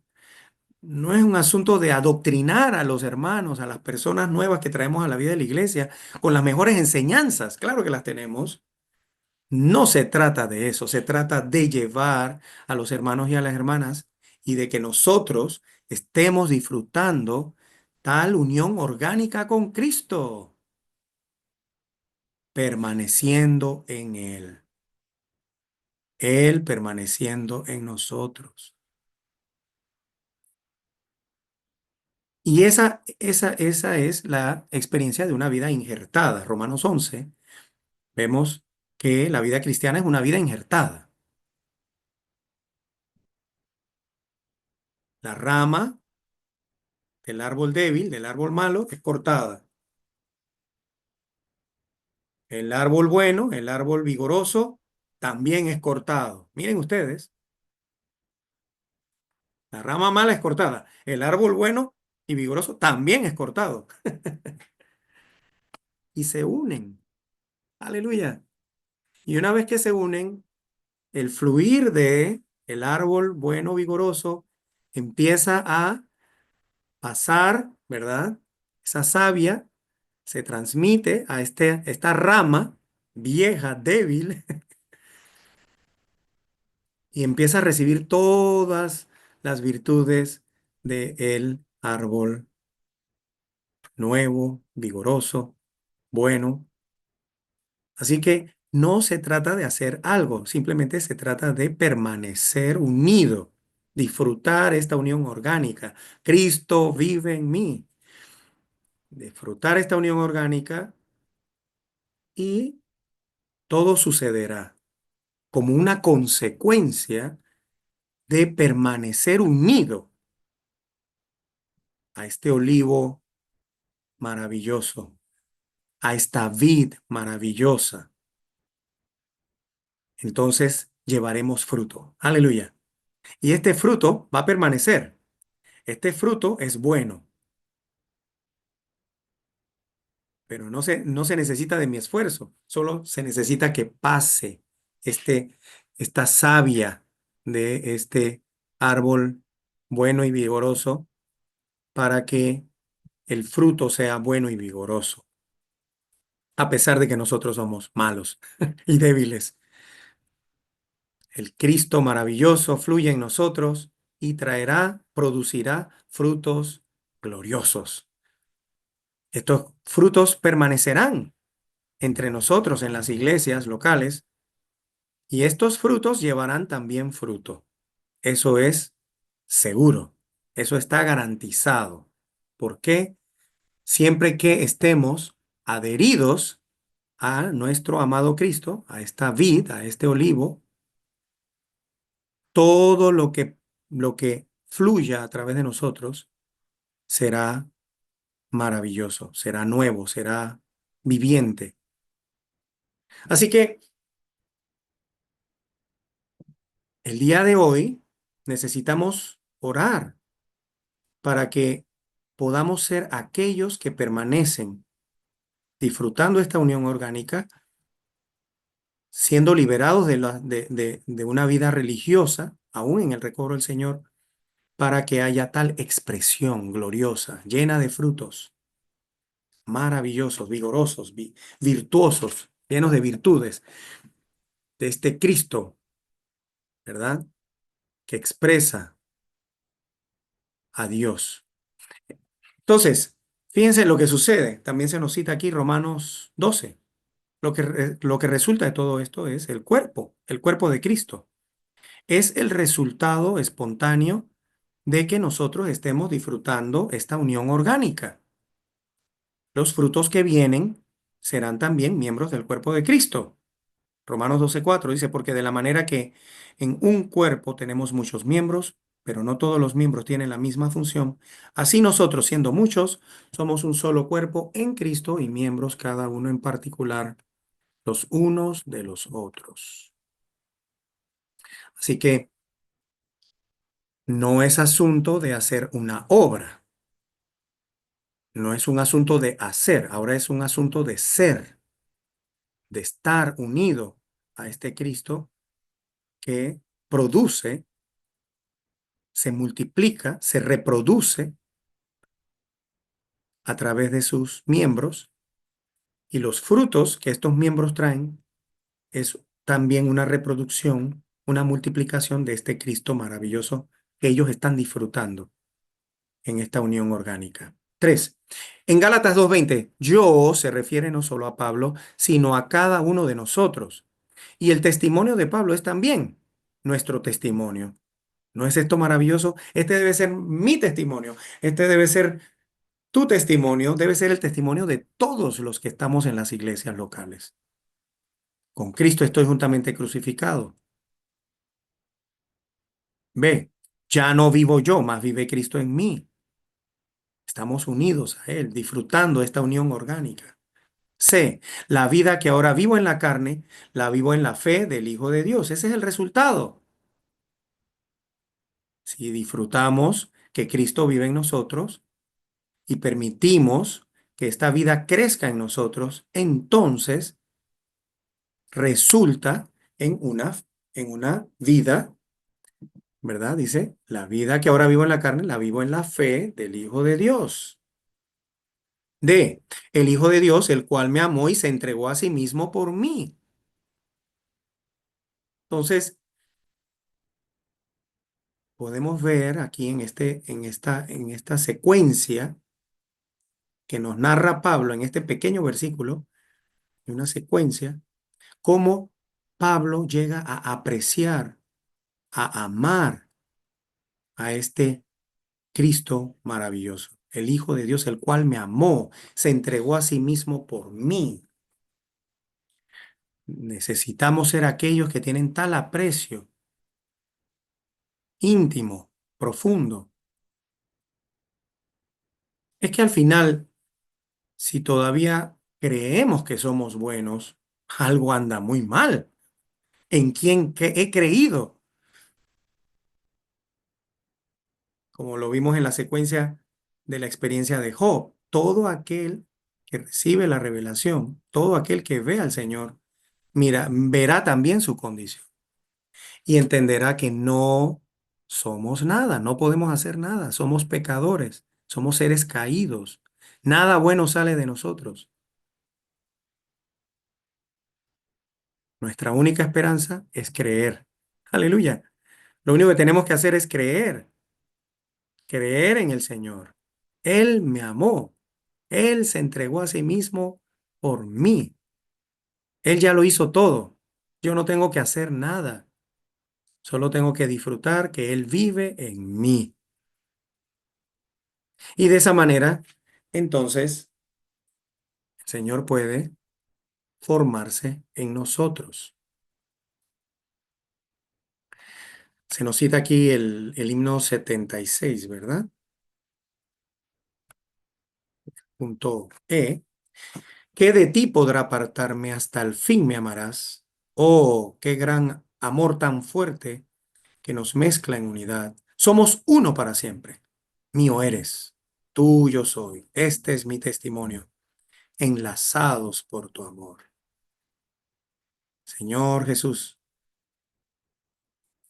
No es un asunto de adoctrinar a los hermanos, a las personas nuevas que traemos a la vida de la iglesia con las mejores enseñanzas. Claro que las tenemos. No se trata de eso, se trata de llevar a los hermanos y a las hermanas y de que nosotros estemos disfrutando tal unión orgánica con Cristo, permaneciendo en Él permaneciendo en nosotros. Y esa es la experiencia de una vida injertada. Romanos 11, vemos que la vida cristiana es una vida injertada. La rama del árbol débil, del árbol malo, es cortada. El árbol bueno, el árbol vigoroso, también es cortado. Miren ustedes, la rama mala es cortada. El árbol bueno y vigoroso también es cortado. Y se unen. Aleluya. Y una vez que se unen, el fluir de el árbol bueno, vigoroso, empieza a pasar, ¿verdad? Esa savia se transmite a esta rama vieja, débil, y empieza a recibir todas las virtudes del árbol nuevo, vigoroso, bueno. Así que no se trata de hacer algo, simplemente se trata de permanecer unido, disfrutar esta unión orgánica. Cristo vive en mí. Disfrutar esta unión orgánica y todo sucederá como una consecuencia de permanecer unido a este olivo maravilloso, a esta vid maravillosa. Entonces llevaremos fruto. Aleluya. Y este fruto va a permanecer. Este fruto es bueno, pero no se necesita de mi esfuerzo, solo se necesita que pase esta savia de este árbol bueno y vigoroso para que el fruto sea bueno y vigoroso, a pesar de que nosotros somos malos y débiles. El Cristo maravilloso fluye en nosotros y producirá frutos gloriosos. Estos frutos permanecerán entre nosotros en las iglesias locales y estos frutos llevarán también fruto. Eso es seguro, eso está garantizado. ¿Por qué? Siempre que estemos adheridos a nuestro amado Cristo, a esta vid, a este olivo, todo lo que fluya a través de nosotros será maravilloso, será nuevo, será viviente. Así que el día de hoy necesitamos orar para que podamos ser aquellos que permanecen disfrutando esta unión orgánica, siendo liberados de una vida religiosa, aún en el recobro del Señor, para que haya tal expresión gloriosa, llena de frutos, maravillosos, vigorosos, virtuosos, llenos de virtudes, de este Cristo, ¿verdad? Que expresa a Dios. Entonces, fíjense lo que sucede. También se nos cita aquí Romanos 12. Lo que resulta de todo esto es el cuerpo de Cristo. Es el resultado espontáneo de que nosotros estemos disfrutando esta unión orgánica. Los frutos que vienen serán también miembros del cuerpo de Cristo. Romanos 12:4 dice, porque de la manera que en un cuerpo tenemos muchos miembros, pero no todos los miembros tienen la misma función, así nosotros, siendo muchos, somos un solo cuerpo en Cristo y miembros cada uno en particular, los unos de los otros. Así que no es asunto de hacer una obra, no es un asunto de hacer, ahora es un asunto de ser, de estar unido a este Cristo que produce, se multiplica, se reproduce a través de sus miembros, y los frutos que estos miembros traen es también una reproducción, una multiplicación de este Cristo maravilloso que ellos están disfrutando en esta unión orgánica. 3. En Gálatas 2:20, yo se refiere no solo a Pablo, sino a cada uno de nosotros. Y el testimonio de Pablo es también nuestro testimonio. ¿No es esto maravilloso? Este debe ser mi testimonio. Este debe ser tu testimonio. Debe ser el testimonio de todos los que estamos en las iglesias locales. Con Cristo estoy juntamente crucificado. Ve, ya no vivo yo, más vive Cristo en mí. Estamos unidos a Él, disfrutando esta unión orgánica. C, la vida que ahora vivo en la carne, la vivo en la fe del Hijo de Dios. Ese es el resultado. Si disfrutamos que Cristo vive en nosotros y permitimos que esta vida crezca en nosotros, entonces resulta en una vida, ¿verdad? Dice, la vida que ahora vivo en la carne, la vivo en la fe del Hijo de Dios. D, el Hijo de Dios, el cual me amó y se entregó a sí mismo por mí. Entonces, podemos ver aquí en esta secuencia que nos narra Pablo en este pequeño versículo, una secuencia, cómo Pablo llega a apreciar, a amar a este Cristo maravilloso, el Hijo de Dios, el cual me amó, se entregó a sí mismo por mí. Necesitamos ser aquellos que tienen tal aprecio íntimo, profundo. Es que al final, si todavía creemos que somos buenos, algo anda muy mal. ¿En quién que he creído? Como lo vimos en la secuencia de la experiencia de Job. Todo aquel que recibe la revelación, todo aquel que ve al Señor, mira, verá también su condición y entenderá que no somos nada, no podemos hacer nada, somos pecadores, somos seres caídos. Nada bueno sale de nosotros. Nuestra única esperanza es creer. Aleluya. Lo único que tenemos que hacer es creer, creer en el Señor. Él me amó. Él se entregó a sí mismo por mí. Él ya lo hizo todo. Yo no tengo que hacer nada. Solo tengo que disfrutar que Él vive en mí. Y de esa manera, entonces, el Señor puede formarse en nosotros. Se nos cita aquí el himno 76, ¿verdad? Punto E. ¿Qué de ti podrá apartarme? Hasta el fin me amarás. Oh, qué gran amor tan fuerte que nos mezcla en unidad. Somos uno para siempre. Mío eres, tuyo soy. Este es mi testimonio, enlazados por tu amor. Señor Jesús,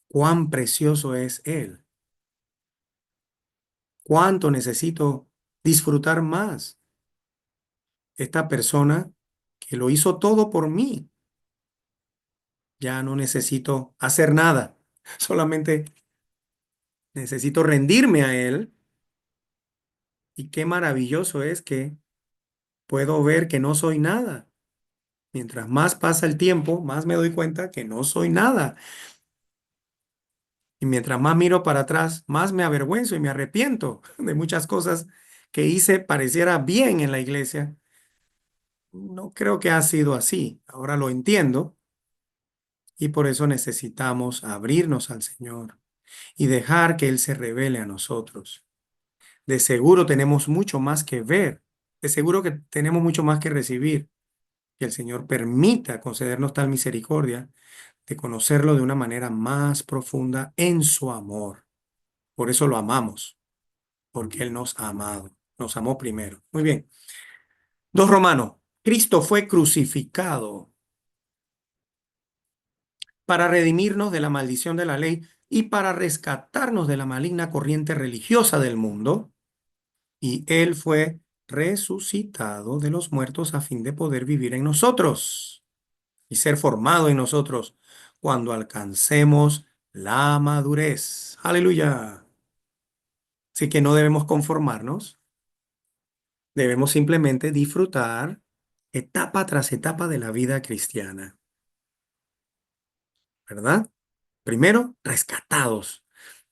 cuán precioso es Él. ¿Cuánto necesito disfrutar más esta persona que lo hizo todo por mí? Ya no necesito hacer nada, solamente necesito rendirme a Él. Y qué maravilloso es que puedo ver que no soy nada. Mientras más pasa el tiempo, más me doy cuenta que no soy nada. Y mientras más miro para atrás, más me avergüenzo y me arrepiento de muchas cosas que hice pareciera bien en la iglesia. No creo que ha sido así. Ahora lo entiendo y por eso necesitamos abrirnos al Señor y dejar que Él se revele a nosotros. De seguro tenemos mucho más que ver. De seguro que tenemos mucho más que recibir. Que el Señor permita concedernos tal misericordia de conocerlo de una manera más profunda en su amor. Por eso lo amamos, porque Él nos ha amado, nos amó primero. Muy bien. 2 Romanos. Cristo fue crucificado para redimirnos de la maldición de la ley y para rescatarnos de la maligna corriente religiosa del mundo. Y Él fue resucitado de los muertos a fin de poder vivir en nosotros y ser formado en nosotros cuando alcancemos la madurez. Aleluya. Así que no debemos conformarnos, debemos simplemente disfrutar etapa tras etapa de la vida cristiana, ¿verdad? Primero, rescatados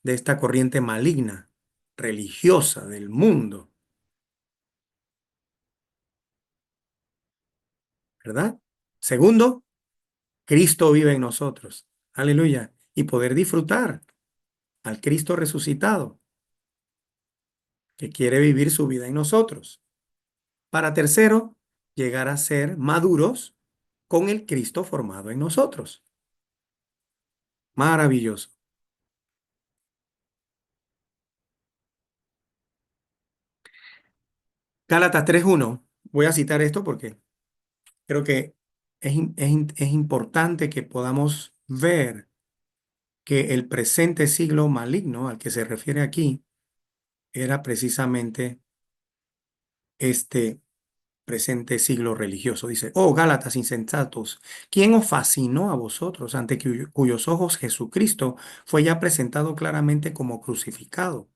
de esta corriente maligna, religiosa del mundo, ¿verdad? Segundo, Cristo vive en nosotros. Aleluya. Y poder disfrutar al Cristo resucitado que quiere vivir su vida en nosotros. Para tercero, llegar a ser maduros con el Cristo formado en nosotros. Maravilloso. Gálatas 3:1. Voy a citar esto porque creo que es importante que podamos ver que el presente siglo maligno al que se refiere aquí era precisamente este presente siglo religioso. Dice, oh Gálatas insensatos, ¿quién os fascinó a vosotros ante cuyos ojos Jesucristo fue ya presentado claramente como crucificado?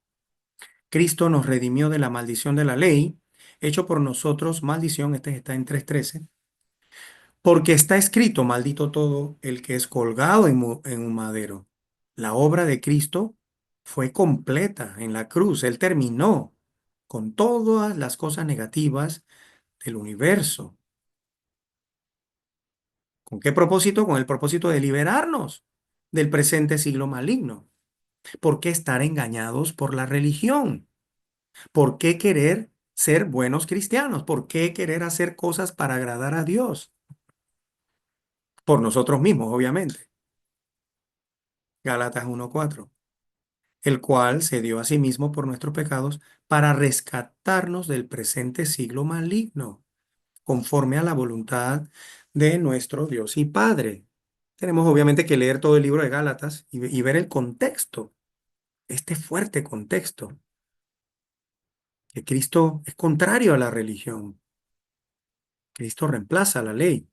Cristo nos redimió de la maldición de la ley, hecho por nosotros maldición, este está en 3:13, porque está escrito, maldito todo el que es colgado en un madero. La obra de Cristo fue completa en la cruz. Él terminó con todas las cosas negativas del universo. ¿Con qué propósito? Con el propósito de liberarnos del presente siglo maligno. ¿Por qué estar engañados por la religión? ¿Por qué querer ser buenos cristianos? ¿Por qué querer hacer cosas para agradar a Dios? Por nosotros mismos, obviamente. Gálatas 1:4, el cual se dio a sí mismo por nuestros pecados para rescatarnos del presente siglo maligno, conforme a la voluntad de nuestro Dios y Padre. Tenemos obviamente que leer todo el libro de Gálatas y ver el contexto, este fuerte contexto, que Cristo es contrario a la religión. Cristo reemplaza la ley.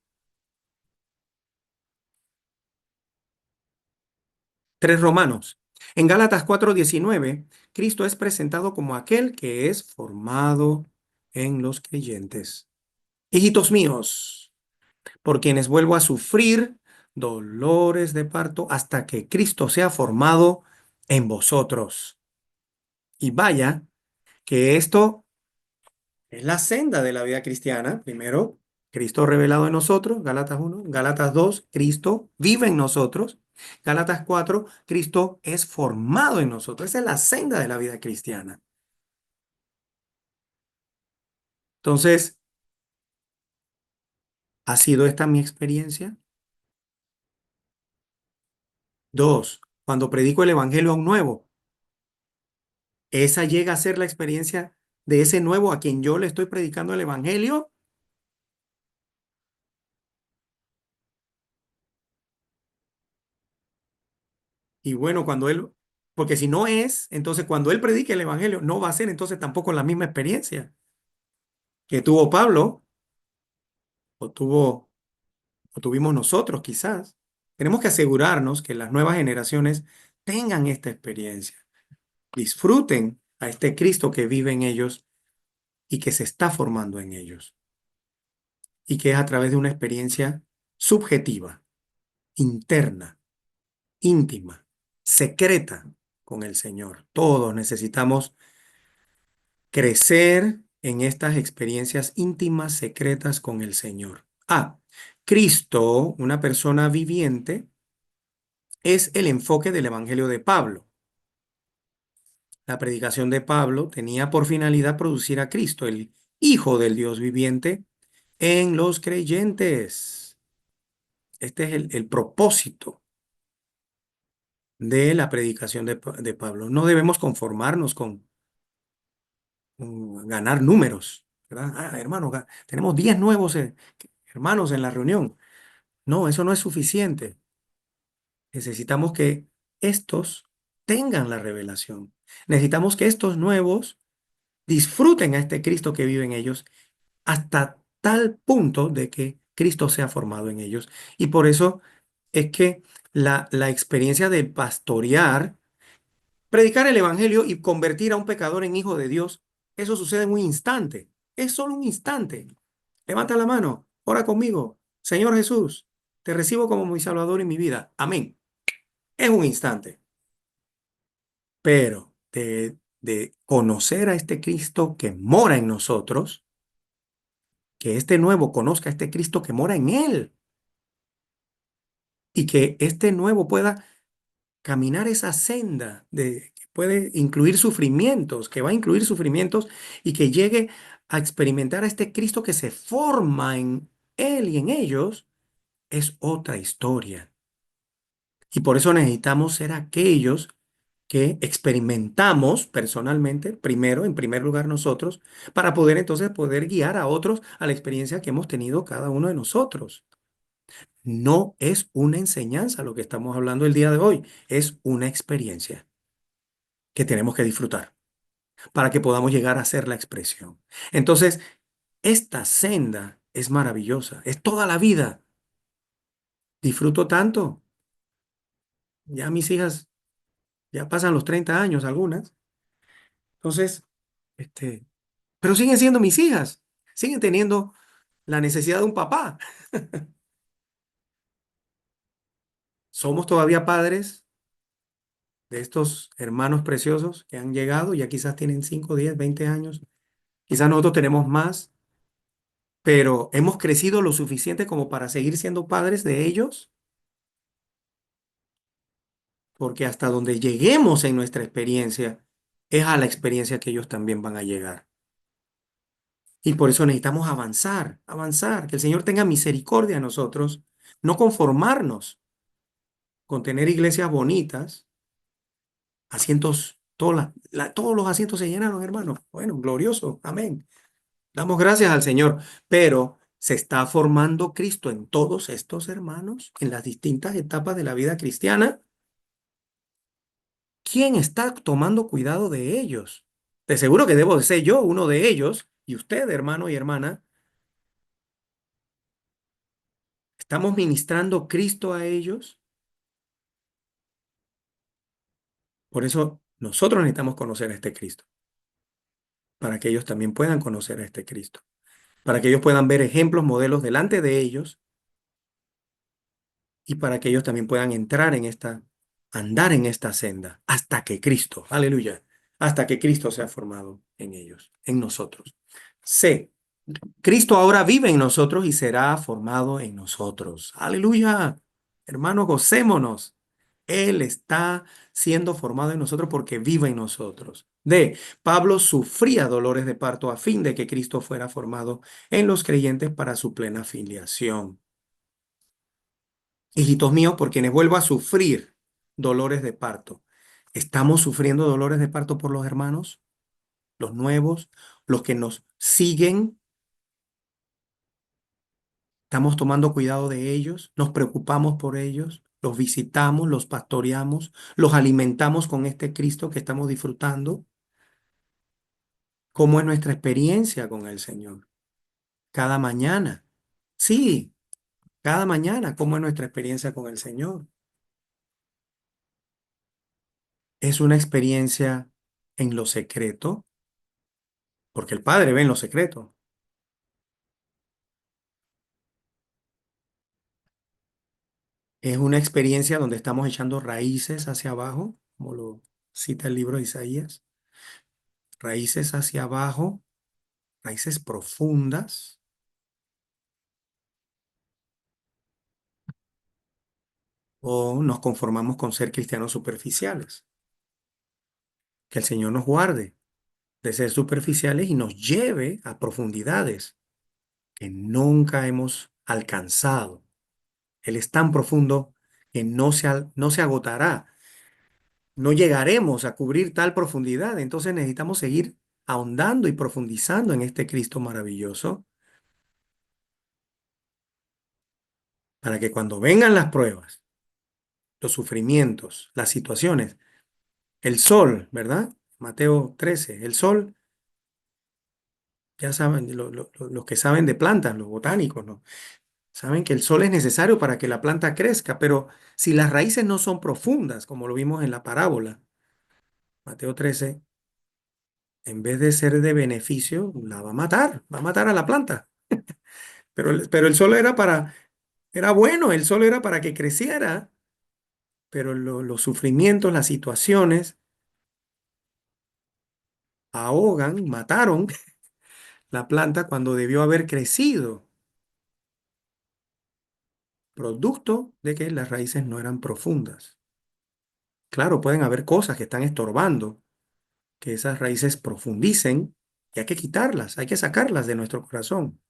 3 Romanos. En Gálatas 4:19, Cristo es presentado como aquel que es formado en los creyentes. Hijitos míos, por quienes vuelvo a sufrir dolores de parto hasta que Cristo sea formado en vosotros. Y vaya que esto es la senda de la vida cristiana. Primero, Cristo revelado en nosotros, Gálatas 1. Gálatas 2, Cristo vive en nosotros. Gálatas 4, Cristo es formado en nosotros. Esa es la senda de la vida cristiana. Entonces, ¿ha sido esta mi experiencia? Dos, cuando predico el evangelio a un nuevo, ¿esa llega a ser la experiencia de ese nuevo a quien yo le estoy predicando el evangelio? Y bueno, Porque si no es, entonces cuando él predique el evangelio, no va a ser entonces tampoco la misma experiencia que tuvo Pablo o tuvimos nosotros quizás. Tenemos que asegurarnos que las nuevas generaciones tengan esta experiencia, disfruten a este Cristo que vive en ellos y que se está formando en ellos, y que es a través de una experiencia subjetiva, interna, íntima, secreta con el Señor. Todos necesitamos crecer en estas experiencias íntimas, secretas con el Señor. Cristo, una persona viviente, es el enfoque del Evangelio de Pablo. La predicación de Pablo tenía por finalidad producir a Cristo, el Hijo del Dios viviente, en los creyentes. Este es el propósito de la predicación de Pablo. No debemos conformarnos con ganar números, ¿verdad? Hermano, tenemos 10 nuevos hermanos en la reunión. No, eso no es suficiente. Necesitamos que estos tengan la revelación. Necesitamos que estos nuevos disfruten a este Cristo que vive en ellos hasta tal punto de que Cristo sea formado en ellos. Y por eso es que la experiencia de pastorear, predicar el evangelio y convertir a un pecador en hijo de Dios, eso sucede en un instante. Es solo un instante. Levanta la mano, ora conmigo. Señor Jesús, te recibo como mi Salvador en mi vida. Amén. Es un instante. Pero de conocer a este Cristo que mora en nosotros, que este nuevo conozca a este Cristo que mora en él y que este nuevo pueda caminar esa senda que puede incluir sufrimientos, que va a incluir sufrimientos y que llegue a experimentar a este Cristo que se forma en él y en ellos, es otra historia. Y por eso necesitamos ser aquellos que experimentamos personalmente, primero, en primer lugar nosotros, para poder entonces poder guiar a otros a la experiencia que hemos tenido cada uno de nosotros. No es una enseñanza lo que estamos hablando el día de hoy, es una experiencia que tenemos que disfrutar para que podamos llegar a ser la expresión. Entonces, esta senda es maravillosa, es toda la vida. Disfruto tanto. Ya mis hijas ya pasan los 30 años algunas. Entonces, este, pero siguen siendo mis hijas, siguen teniendo la necesidad de un papá. Somos todavía padres de estos hermanos preciosos que han llegado, ya quizás tienen 5, 10, 20 años. Quizás nosotros tenemos más, pero hemos crecido lo suficiente como para seguir siendo padres de ellos, porque hasta donde lleguemos en nuestra experiencia es a la experiencia que ellos también van a llegar. Y por eso necesitamos avanzar, avanzar, que el Señor tenga misericordia de nosotros, no conformarnos con tener iglesias bonitas, asientos, todos los asientos se llenaron, hermano. Bueno, glorioso, amén. Damos gracias al Señor, pero ¿se está formando Cristo en todos estos hermanos, en las distintas etapas de la vida cristiana? ¿Quién está tomando cuidado de ellos? De seguro que debo de ser yo uno de ellos, y usted, hermano y hermana, ¿estamos ministrando Cristo a ellos? Por eso nosotros necesitamos conocer a este Cristo, para que ellos también puedan conocer a este Cristo, para que ellos puedan ver ejemplos, modelos delante de ellos y para que ellos también puedan entrar en andar en esta senda hasta que Cristo, aleluya, hasta que Cristo sea formado en ellos, en nosotros. C. Cristo ahora vive en nosotros y será formado en nosotros. Aleluya. Hermanos, gocémonos. Él está siendo formado en nosotros porque vive en nosotros. D. Pablo sufría dolores de parto a fin de que Cristo fuera formado en los creyentes para su plena filiación. Hijitos míos, por quienes vuelvo a sufrir dolores de parto. ¿Estamos sufriendo dolores de parto por los hermanos? Los nuevos, los que nos siguen. ¿Estamos tomando cuidado de ellos? ¿Nos preocupamos por ellos? los visitamos, los pastoreamos, los alimentamos con este Cristo que estamos disfrutando. ¿Cómo es nuestra experiencia con el Señor? Cada mañana. Sí, cada mañana. ¿Cómo es nuestra experiencia con el Señor? Es una experiencia en lo secreto, porque el Padre ve en lo secreto. Es una experiencia donde estamos echando raíces hacia abajo, como lo cita el libro de Isaías. Raíces hacia abajo, raíces profundas, o nos conformamos con ser cristianos superficiales. Que el Señor nos guarde de ser superficiales y nos lleve a profundidades que nunca hemos alcanzado. Él es tan profundo que no se agotará. No llegaremos a cubrir tal profundidad. Entonces necesitamos seguir ahondando y profundizando en este Cristo maravilloso para que cuando vengan las pruebas, los sufrimientos, las situaciones, el sol, ¿verdad? Mateo 13, el sol, ya saben, los que saben de plantas, los botánicos, ¿no? Saben que el sol es necesario para que la planta crezca, pero si las raíces no son profundas, como lo vimos en la parábola, Mateo 13, en vez de ser de beneficio, la va a matar a la planta. Pero el sol era bueno, el sol era para que creciera, pero los sufrimientos, las situaciones ahogan, mataron la planta cuando debió haber crecido, producto de que las raíces no eran profundas. Claro, pueden haber cosas que están estorbando que esas raíces profundicen y hay que quitarlas, hay que sacarlas de nuestro corazón.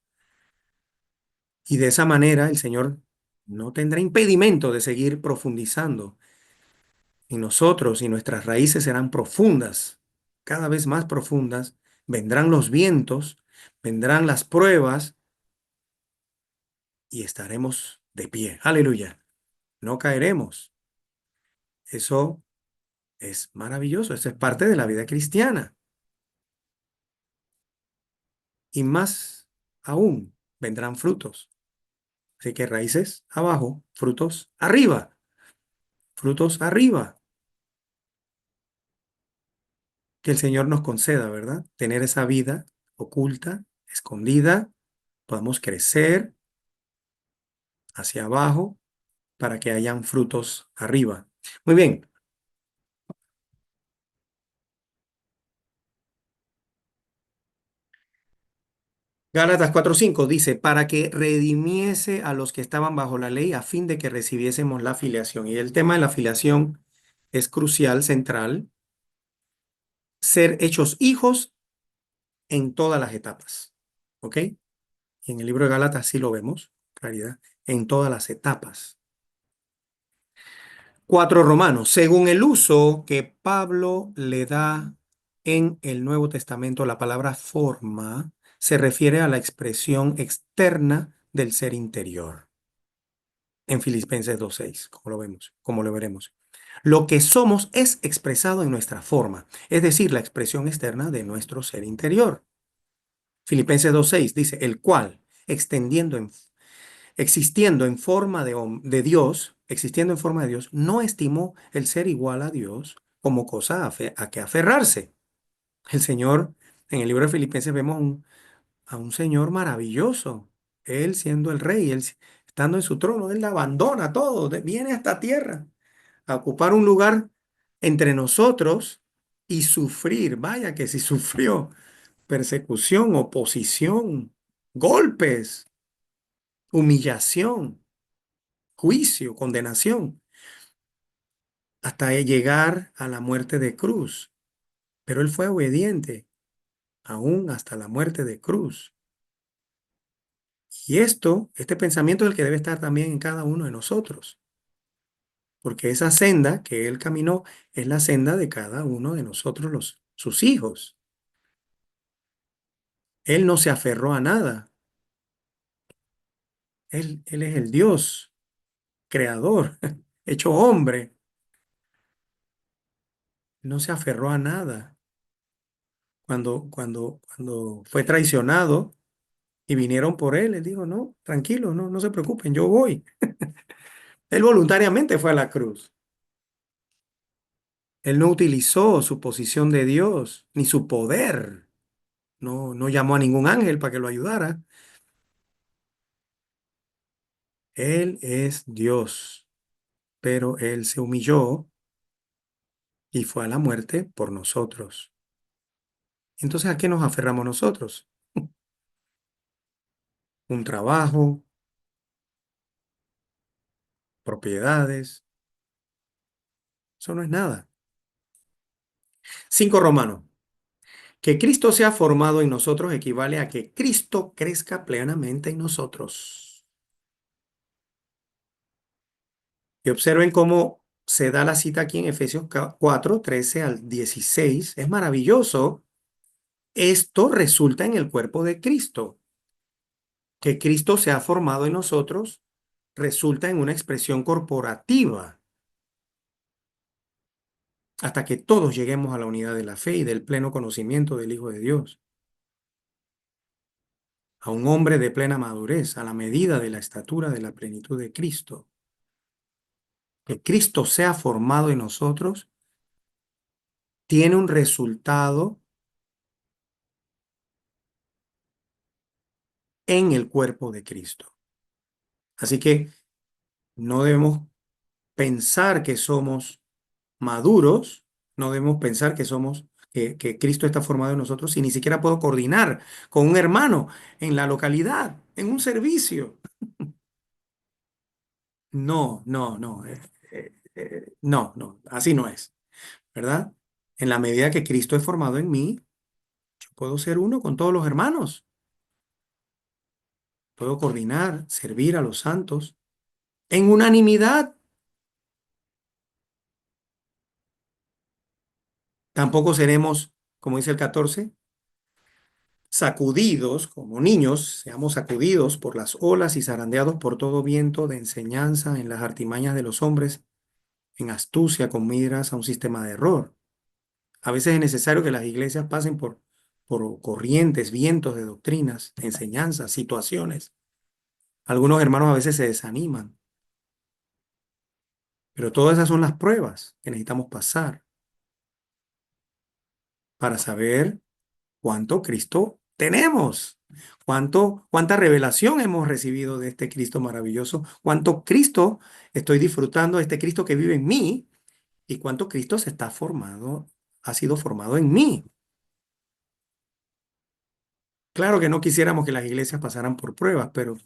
Y de esa manera el Señor no tendrá impedimento de seguir profundizando y nosotros y nuestras raíces serán profundas, cada vez más profundas. Vendrán los vientos, vendrán las pruebas y estaremos de pie. Aleluya. No caeremos. Eso es maravilloso. Eso es parte de la vida cristiana. Y más aún, vendrán frutos. Así que raíces abajo, frutos arriba, frutos arriba. Que el Señor nos conceda, ¿verdad? Tener esa vida oculta, escondida, podamos crecer hacia abajo para que hayan frutos arriba. Muy bien. Gálatas 4:5 dice, para que redimiese a los que estaban bajo la ley a fin de que recibiésemos la filiación. Y el tema de la filiación es crucial, central, ser hechos hijos en todas las etapas. ¿Ok? Y en el libro de Gálatas sí lo vemos, claridad, en todas las etapas. 4 Romanos, según el uso que Pablo le da en el Nuevo Testamento, la palabra forma se refiere a la expresión externa del ser interior. En Filipenses 2:6, como lo vemos, como lo veremos. Lo que somos es expresado en nuestra forma, es decir, la expresión externa de nuestro ser interior. Filipenses 2:6 dice, el cual, existiendo en forma de Dios, existiendo en forma de Dios, no estimó el ser igual a Dios como cosa a que aferrarse. El Señor, en el libro de Filipenses vemos a un Señor maravilloso. Él siendo el rey, él estando en su trono, él abandona todo, viene a esta tierra a ocupar un lugar entre nosotros y sufrir. Vaya que si sufrió persecución, oposición, golpes, humillación, juicio, condenación, hasta llegar a la muerte de cruz. Pero él fue obediente, aún hasta la muerte de cruz. Y este pensamiento es el que debe estar también en cada uno de nosotros, porque esa senda que él caminó es la senda de cada uno de nosotros, sus hijos. Él no se aferró a nada. Él es el Dios creador. hecho hombre, no se aferró a nada. Cuando fue traicionado y vinieron por él, él dijo, no, tranquilo, no, no se preocupen, yo voy. Él voluntariamente fue a la cruz. Él no utilizó su posición de Dios ni su poder. No, no llamó a ningún ángel para que lo ayudara. Él es Dios, pero él se humilló y fue a la muerte por nosotros. Entonces, ¿a qué nos aferramos nosotros? Un trabajo, propiedades, eso no es nada. 5 Romanos. Que Cristo sea formado en nosotros equivale a que Cristo crezca plenamente en nosotros. Y observen cómo se da la cita aquí en Efesios 4, 13 al 16. Es maravilloso. Esto resulta en el cuerpo de Cristo. Que Cristo sea formado en nosotros resulta en una expresión corporativa hasta que todos lleguemos a la unidad de la fe y del pleno conocimiento del Hijo de Dios, a un hombre de plena madurez, a la medida de la estatura de la plenitud de Cristo. Que Cristo sea formado en nosotros tiene un resultado en el cuerpo de Cristo. Así que no debemos pensar que somos maduros, no debemos pensar que que Cristo está formado en nosotros si ni siquiera puedo coordinar con un hermano en la localidad, en un servicio. No, no, no, no, no, así no es, ¿verdad? En la medida que Cristo es formado en mí, yo puedo ser uno con todos los hermanos, puedo coordinar, servir a los santos en unanimidad. Tampoco seremos, como dice el 14, sacudidos como niños, seamos sacudidos por las olas y zarandeados por todo viento de enseñanza en las artimañas de los hombres, en astucia con miras a un sistema de error. A veces es necesario que las iglesias pasen por corrientes, vientos de doctrinas, enseñanzas, situaciones. Algunos hermanos a veces se desaniman, pero todas esas son las pruebas que necesitamos pasar para saber cuánto Cristo tenemos, cuánta revelación hemos recibido de este Cristo maravilloso, cuánto Cristo estoy disfrutando de este Cristo que vive en mí y cuánto Cristo ha sido formado en mí. Claro que no quisiéramos que las iglesias pasaran por pruebas, pero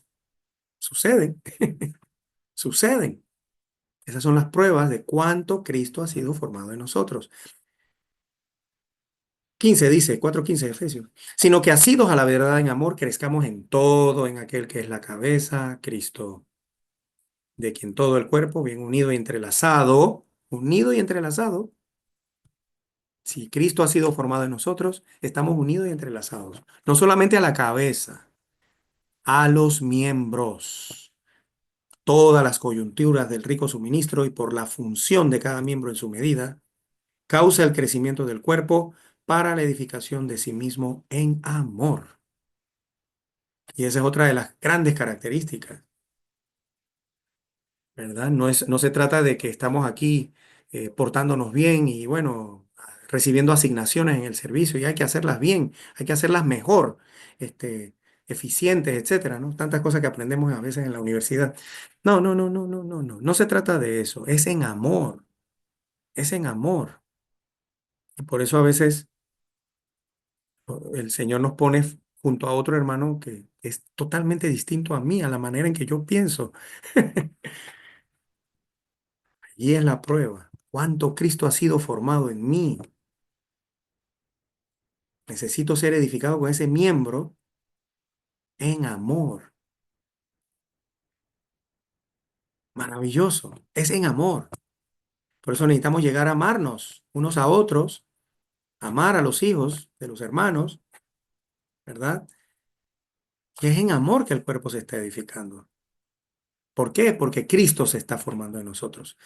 suceden, suceden. Esas son las pruebas de cuánto Cristo ha sido formado en nosotros. 15 dice, 4:15 de Efesios, sino que asidos a la verdad en amor, crezcamos en todo, en aquel que es la cabeza, Cristo, de quien todo el cuerpo, bien unido y entrelazado. Si Cristo ha sido formado en nosotros, estamos unidos y entrelazados, no solamente a la cabeza, a los miembros, todas las coyunturas del rico suministro y por la función de cada miembro en su medida, causa el crecimiento del cuerpo para la edificación de sí mismo en amor. Y esa es otra de las grandes características, ¿verdad? No se trata de que estamos aquí portándonos bien y bueno, recibiendo asignaciones en el servicio y hay que hacerlas bien, hay que hacerlas mejor, este, eficientes, etcétera, ¿no? Tantas cosas que aprendemos a veces en la universidad. No, no, no, no, no, no, no, no se trata de eso, es en amor, es en amor. Y por eso a veces el Señor nos pone junto a otro hermano que es totalmente distinto a mí, a la manera en que yo pienso. Y es la prueba. Cuánto Cristo ha sido formado en mí. Necesito ser edificado con ese miembro en amor. Maravilloso. Es en amor. Por eso necesitamos llegar a amarnos unos a otros, amar a los hijos de los hermanos, ¿verdad? Que es en amor que el cuerpo se está edificando. ¿Por qué? Porque Cristo se está formando en nosotros.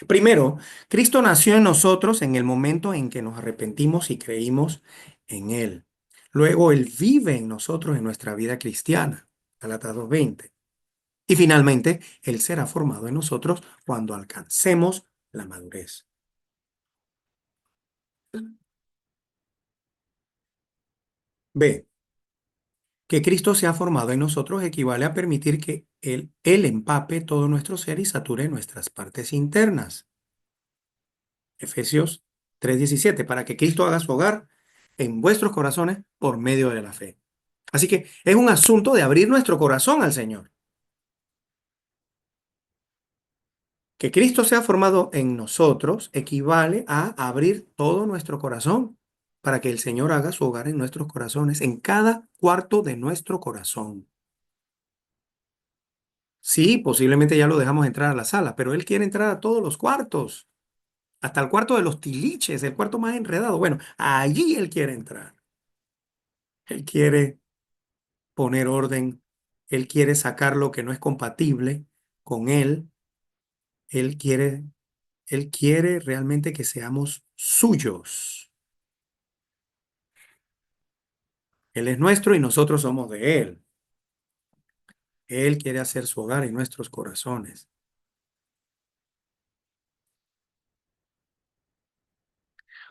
Primero, Cristo nació en nosotros en el momento en que nos arrepentimos y creímos en Él. Luego, Él vive en nosotros en nuestra vida cristiana. Gálatas 2:20. Y finalmente, Él será formado en nosotros cuando alcancemos la madurez. B. Que Cristo sea formado en nosotros equivale a permitir que Él empape todo nuestro ser y sature nuestras partes internas. Efesios 3:17, para que Cristo haga su hogar en vuestros corazones por medio de la fe. Así que es un asunto de abrir nuestro corazón al Señor. Que Cristo sea formado en nosotros equivale a abrir todo nuestro corazón para que el Señor haga su hogar en nuestros corazones, en cada cuarto de nuestro corazón. Sí, posiblemente ya lo dejamos entrar a la sala, pero Él quiere entrar a todos los cuartos, hasta el cuarto de los tiliches, el cuarto más enredado. Bueno, allí Él quiere entrar. Él quiere poner orden. Él quiere sacar lo que no es compatible con Él. Él quiere, Él quiere realmente que seamos suyos. Él es nuestro y nosotros somos de Él. Él quiere hacer su hogar en nuestros corazones.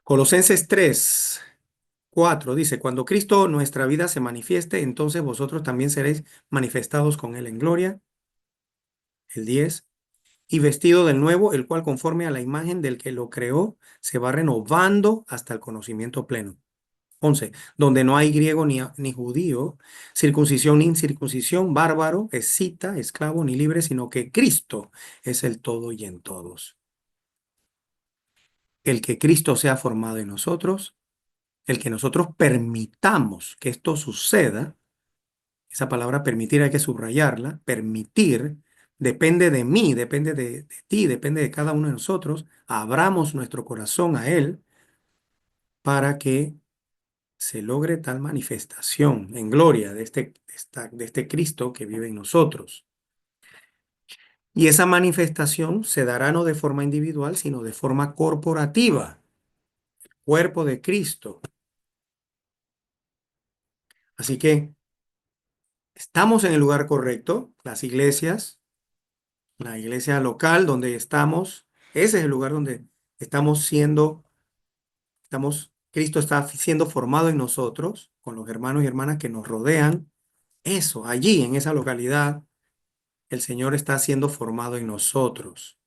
Colosenses 3:4 dice, cuando Cristo nuestra vida se manifieste, entonces vosotros también seréis manifestados con Él en gloria. El 10, y vestido del nuevo, el cual conforme a la imagen del que lo creó, se va renovando hasta el conocimiento pleno. 11, donde no hay griego ni judío, circuncisión ni incircuncisión, bárbaro, escita, esclavo ni libre, sino que Cristo es el todo y en todos. El que Cristo sea formado en nosotros, el que nosotros permitamos que esto suceda, esa palabra permitir hay que subrayarla, permitir depende de mí, depende de ti, depende de cada uno de nosotros, abramos nuestro corazón a Él para que se logre tal manifestación en gloria de este Cristo que vive en nosotros. Y esa manifestación se dará no de forma individual, sino de forma corporativa, cuerpo de Cristo. Así que estamos en el lugar correcto, las iglesias, la iglesia local donde estamos, ese es el lugar donde Cristo está siendo formado en nosotros, con los hermanos y hermanas que nos rodean. Eso, allí, en esa localidad, el Señor está siendo formado en nosotros.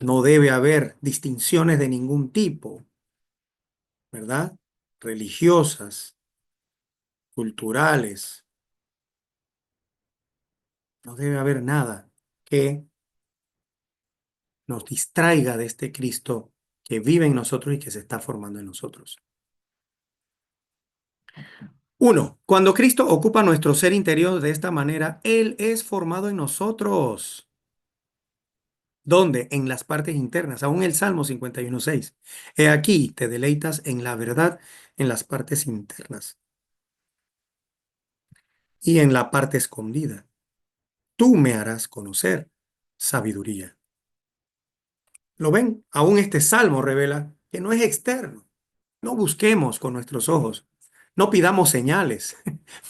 No debe haber distinciones de ningún tipo, ¿verdad? Religiosas, culturales. No debe haber nada que nos distraiga de este Cristo que vive en nosotros y que se está formando en nosotros. 1. Cuando Cristo ocupa nuestro ser interior de esta manera, Él es formado en nosotros. ¿Dónde? En las partes internas. Aún el Salmo 51:6. He aquí, te deleitas en la verdad en las partes internas y en la parte escondida. Tú me harás conocer sabiduría. ¿Lo ven? Aún este Salmo revela que no es externo. No busquemos con nuestros ojos. No pidamos señales.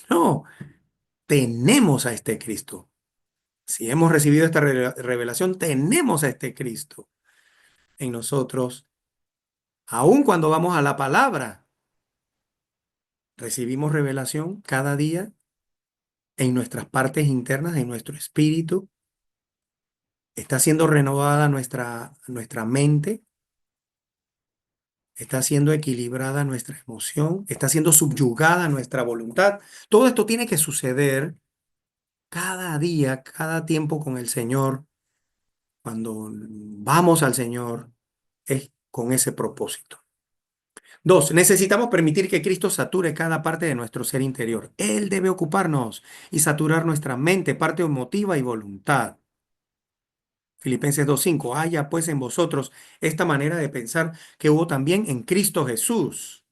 No, tenemos a este Cristo. Si hemos recibido esta revelación, tenemos a este Cristo en nosotros. Aun cuando vamos a la palabra, recibimos revelación cada día en nuestras partes internas, en nuestro espíritu. Está siendo renovada nuestra mente, está siendo equilibrada nuestra emoción, está siendo subyugada nuestra voluntad. Todo esto tiene que suceder cada día, cada tiempo con el Señor. Cuando vamos al Señor, es con ese propósito. 2, necesitamos permitir que Cristo sature cada parte de nuestro ser interior. Él debe ocuparnos y saturar nuestra mente, parte emotiva y voluntad. Filipenses 2:5, haya pues en vosotros esta manera de pensar que hubo también en Cristo Jesús.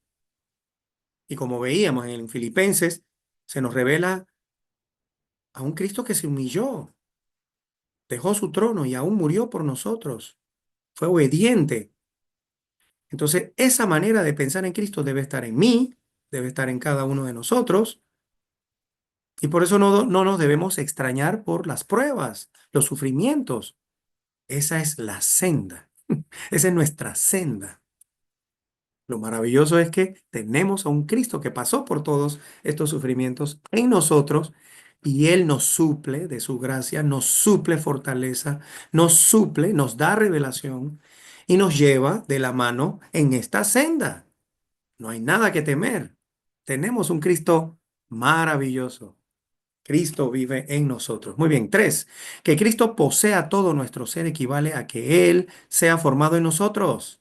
Y como veíamos en Filipenses, se nos revela a un Cristo que se humilló. dejó su trono y aún murió por nosotros. Fue obediente. Entonces, esa manera de pensar en Cristo debe estar en mí, debe estar en cada uno de nosotros. Y por eso no nos debemos extrañar por las pruebas, los sufrimientos. Esa es la senda. Esa es nuestra senda. Lo maravilloso es que tenemos a un Cristo que pasó por todos estos sufrimientos en nosotros y Él nos suple de su gracia, nos suple fortaleza, nos suple, nos da revelación y nos lleva de la mano en esta senda. No hay nada que temer. Tenemos un Cristo maravilloso. Cristo vive en nosotros. Muy bien. Tres, que Cristo posea todo nuestro ser equivale a que Él sea formado en nosotros.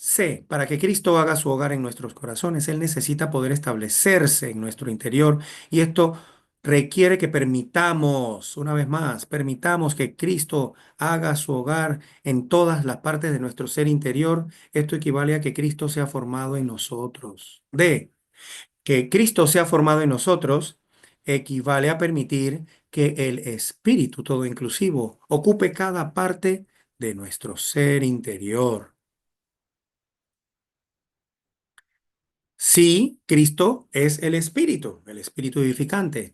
C, para que Cristo haga su hogar en nuestros corazones, Él necesita poder establecerse en nuestro interior y esto requiere que permitamos, una vez más, permitamos que Cristo haga su hogar en todas las partes de nuestro ser interior. Esto equivale a que Cristo sea formado en nosotros. D, que Cristo sea formado en nosotros equivale a permitir que el Espíritu todo inclusivo ocupe cada parte de nuestro ser interior. Sí, Cristo es el Espíritu vivificante,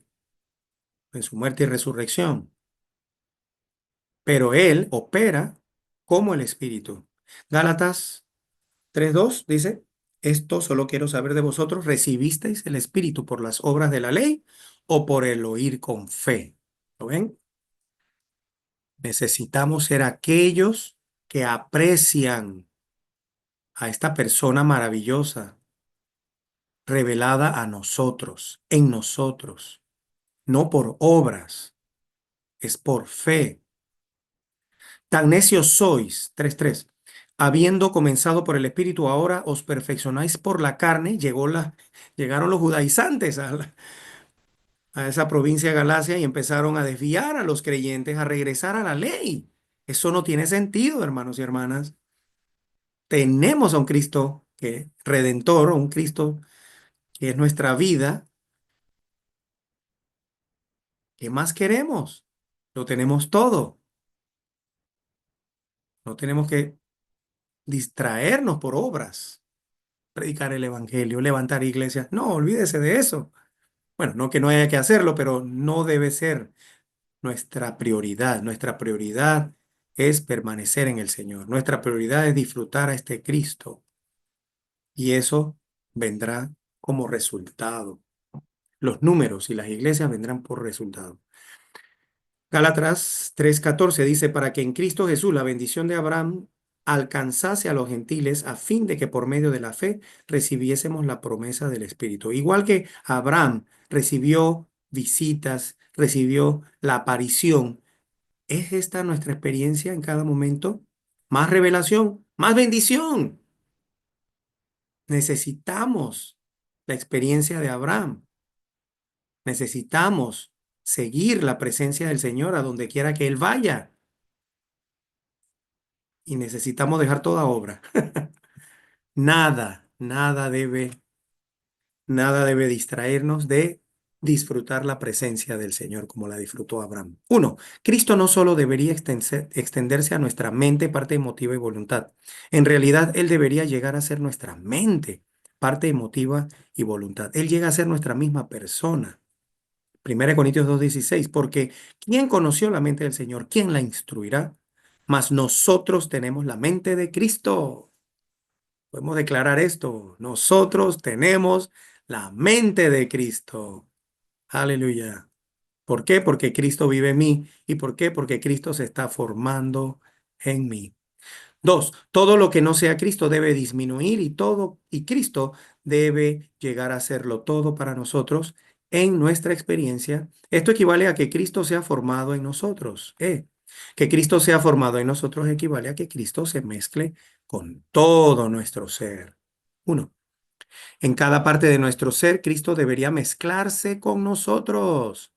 en su muerte y resurrección, pero Él opera como el Espíritu. Gálatas 3:2 dice, esto solo quiero saber de vosotros, ¿recibisteis el Espíritu por las obras de la ley o por el oír con fe? ¿Lo ven? Necesitamos ser aquellos que aprecian a esta persona maravillosa, revelada a nosotros, en nosotros, no por obras, es por fe. Tan necios sois, 3:3, habiendo comenzado por el Espíritu, ahora os perfeccionáis por la carne. Llegaron los judaizantes a esa provincia de Galacia y empezaron a desviar a los creyentes, a regresar a la ley. Eso no tiene sentido, hermanos y hermanas. Tenemos a un Cristo que redentor, un Cristo que es nuestra vida. ¿Qué más queremos? Lo tenemos todo. No tenemos que distraernos por obras, predicar el evangelio, levantar iglesias. No, olvídese de eso. Bueno, no que no haya que hacerlo, pero no debe ser nuestra prioridad. Nuestra prioridad es permanecer en el Señor. Nuestra prioridad es disfrutar a este Cristo y eso vendrá como resultado. Los números y las iglesias vendrán por resultado. Gálatas 3:14 dice, para que en Cristo Jesús la bendición de Abraham alcanzase a los gentiles a fin de que por medio de la fe recibiésemos la promesa del Espíritu. Igual que Abraham recibió visitas, recibió la aparición. ¿Es esta nuestra experiencia en cada momento? Más revelación, más bendición. Necesitamos la experiencia de Abraham. Necesitamos seguir la presencia del Señor a donde quiera que Él vaya. Y necesitamos dejar toda obra. Nada, nada debe distraernos de disfrutar la presencia del Señor como la disfrutó Abraham. Uno, Cristo no solo debería extenderse a nuestra mente, parte emotiva y voluntad. En realidad, Él debería llegar a ser nuestra mente, parte emotiva y voluntad. Él llega a ser nuestra misma persona. 1 Corintios 2:16, porque ¿quién conoció la mente del Señor? ¿Quién la instruirá? Mas nosotros tenemos la mente de Cristo. Podemos declarar esto. Nosotros tenemos la mente de Cristo. Aleluya. ¿Por qué? Porque Cristo vive en mí. ¿Y por qué? Porque Cristo se está formando en mí. Dos, todo lo que no sea Cristo debe disminuir y Cristo debe llegar a serlo todo para nosotros en nuestra experiencia. Esto equivale a que Cristo sea formado en nosotros. Que Cristo sea formado en nosotros equivale a que Cristo se mezcle con todo nuestro ser. Uno, en cada parte de nuestro ser, Cristo debería mezclarse con nosotros.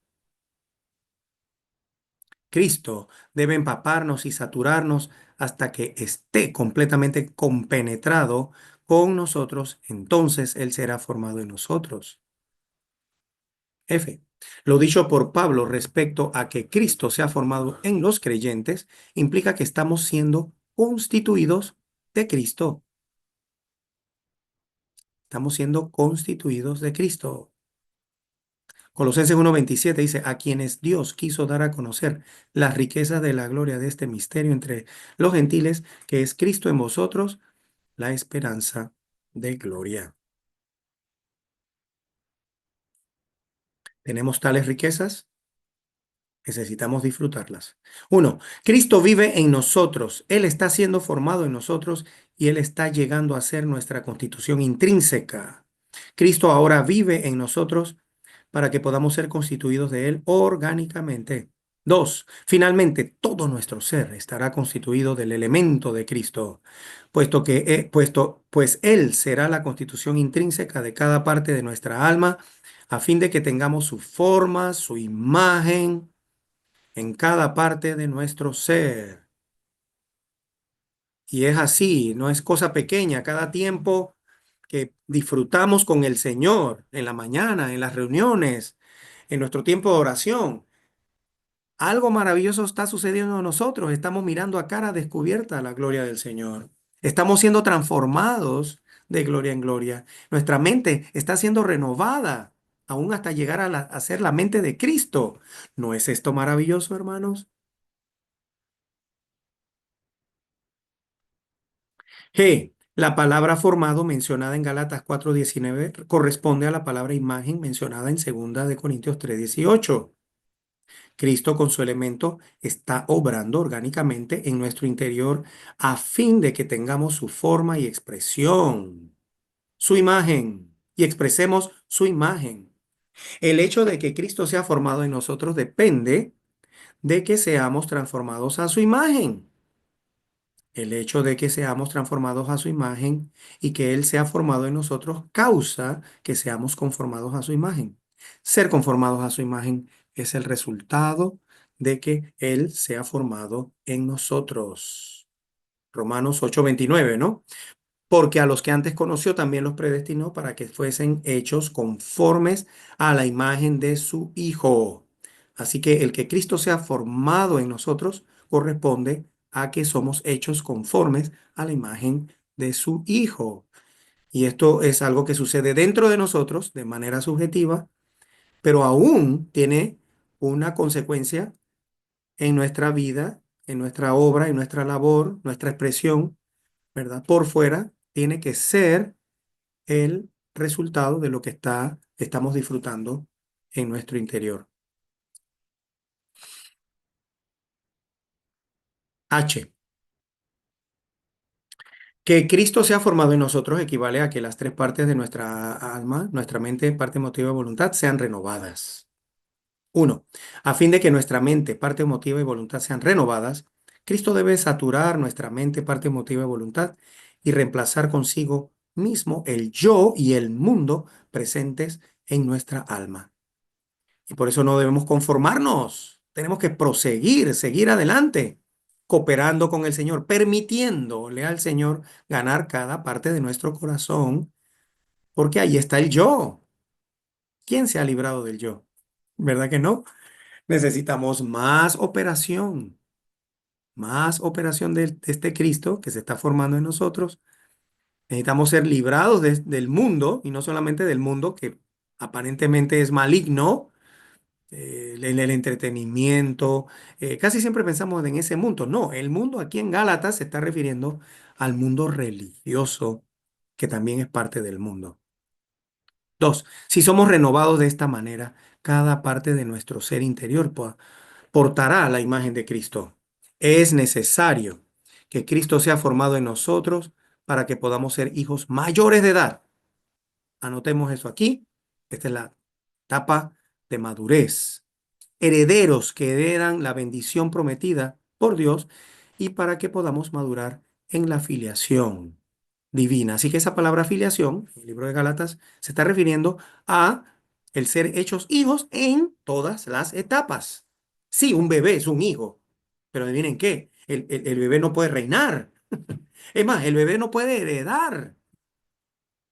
Cristo debe empaparnos y saturarnos hasta que esté completamente compenetrado con nosotros, entonces Él será formado en nosotros. F. Lo dicho por Pablo respecto a que Cristo se ha formado en los creyentes implica que estamos siendo constituidos de Cristo. Estamos siendo constituidos de Cristo. Colosenses 1:27 dice, a quienes Dios quiso dar a conocer las riquezas de la gloria de este misterio entre los gentiles, que es Cristo en vosotros, la esperanza de gloria. ¿Tenemos tales riquezas? Necesitamos disfrutarlas. Uno, Cristo vive en nosotros. Él está siendo formado en nosotros y Él está llegando a ser nuestra constitución intrínseca. Cristo ahora vive en nosotros para que podamos ser constituidos de Él orgánicamente. Dos, finalmente, todo nuestro ser estará constituido del elemento de Cristo, pues Él será la constitución intrínseca de cada parte de nuestra alma, a fin de que tengamos su forma, su imagen en cada parte de nuestro ser. Y es así, no es cosa pequeña. Cada tiempo que disfrutamos con el Señor, en la mañana, en las reuniones, en nuestro tiempo de oración, algo maravilloso está sucediendo en nosotros. Estamos mirando a cara descubierta la gloria del Señor. Estamos siendo transformados de gloria en gloria. Nuestra mente está siendo renovada, aún hasta llegar a ser la mente de Cristo. ¿No es esto maravilloso, hermanos? G. La palabra formado mencionada en Gálatas 4:19 corresponde a la palabra imagen mencionada en 2 Corintios 3:18. Cristo con su elemento está obrando orgánicamente en nuestro interior a fin de que tengamos su forma y expresión, su imagen, y expresemos su imagen. El hecho de que Cristo sea formado en nosotros depende de que seamos transformados a su imagen. El hecho de que seamos transformados a su imagen y que Él sea formado en nosotros causa que seamos conformados a su imagen. Ser conformados a su imagen es el resultado de que Él sea formado en nosotros. Romanos 8:29, ¿no? Porque a los que antes conoció también los predestinó para que fuesen hechos conformes a la imagen de su Hijo. Así que el que Cristo sea formado en nosotros corresponde a que somos hechos conformes a la imagen de su Hijo. Y esto es algo que sucede dentro de nosotros de manera subjetiva, pero aún tiene una consecuencia en nuestra vida, en nuestra obra, en nuestra labor, nuestra expresión, ¿verdad? Por fuera tiene que ser el resultado de lo que estamos disfrutando en nuestro interior. H. Que Cristo sea formado en nosotros equivale a que las tres partes de nuestra alma, nuestra mente, parte emotiva y voluntad, sean renovadas. Uno, a fin de que nuestra mente, parte emotiva y voluntad sean renovadas, Cristo debe saturar nuestra mente, parte emotiva y voluntad y reemplazar consigo mismo el yo y el mundo presentes en nuestra alma. Y por eso no debemos conformarnos. Tenemos que proseguir, seguir adelante, cooperando con el Señor, permitiéndole al Señor ganar cada parte de nuestro corazón, porque ahí está el yo. ¿Quién se ha librado del yo? ¿Verdad que no? Necesitamos más operación de este Cristo que se está formando en nosotros. Necesitamos ser librados del mundo, y no solamente del mundo que aparentemente es maligno, en el entretenimiento. Casi siempre pensamos en ese mundo. No, el mundo aquí en Gálatas se está refiriendo al mundo religioso, que también es parte del mundo. Dos, si somos renovados de esta manera, cada parte de nuestro ser interior portará la imagen de Cristo. Es necesario que Cristo sea formado en nosotros para que podamos ser hijos mayores de edad. Anotemos eso aquí. Esta es la etapa de madurez, herederos que heredan la bendición prometida por Dios y para que podamos madurar en la filiación divina. Así que esa palabra filiación, en el libro de Gálatas, se está refiriendo a el ser hechos hijos en todas las etapas. Sí, un bebé es un hijo, pero adivinen qué, el bebé no puede reinar. Es más, el bebé no puede heredar.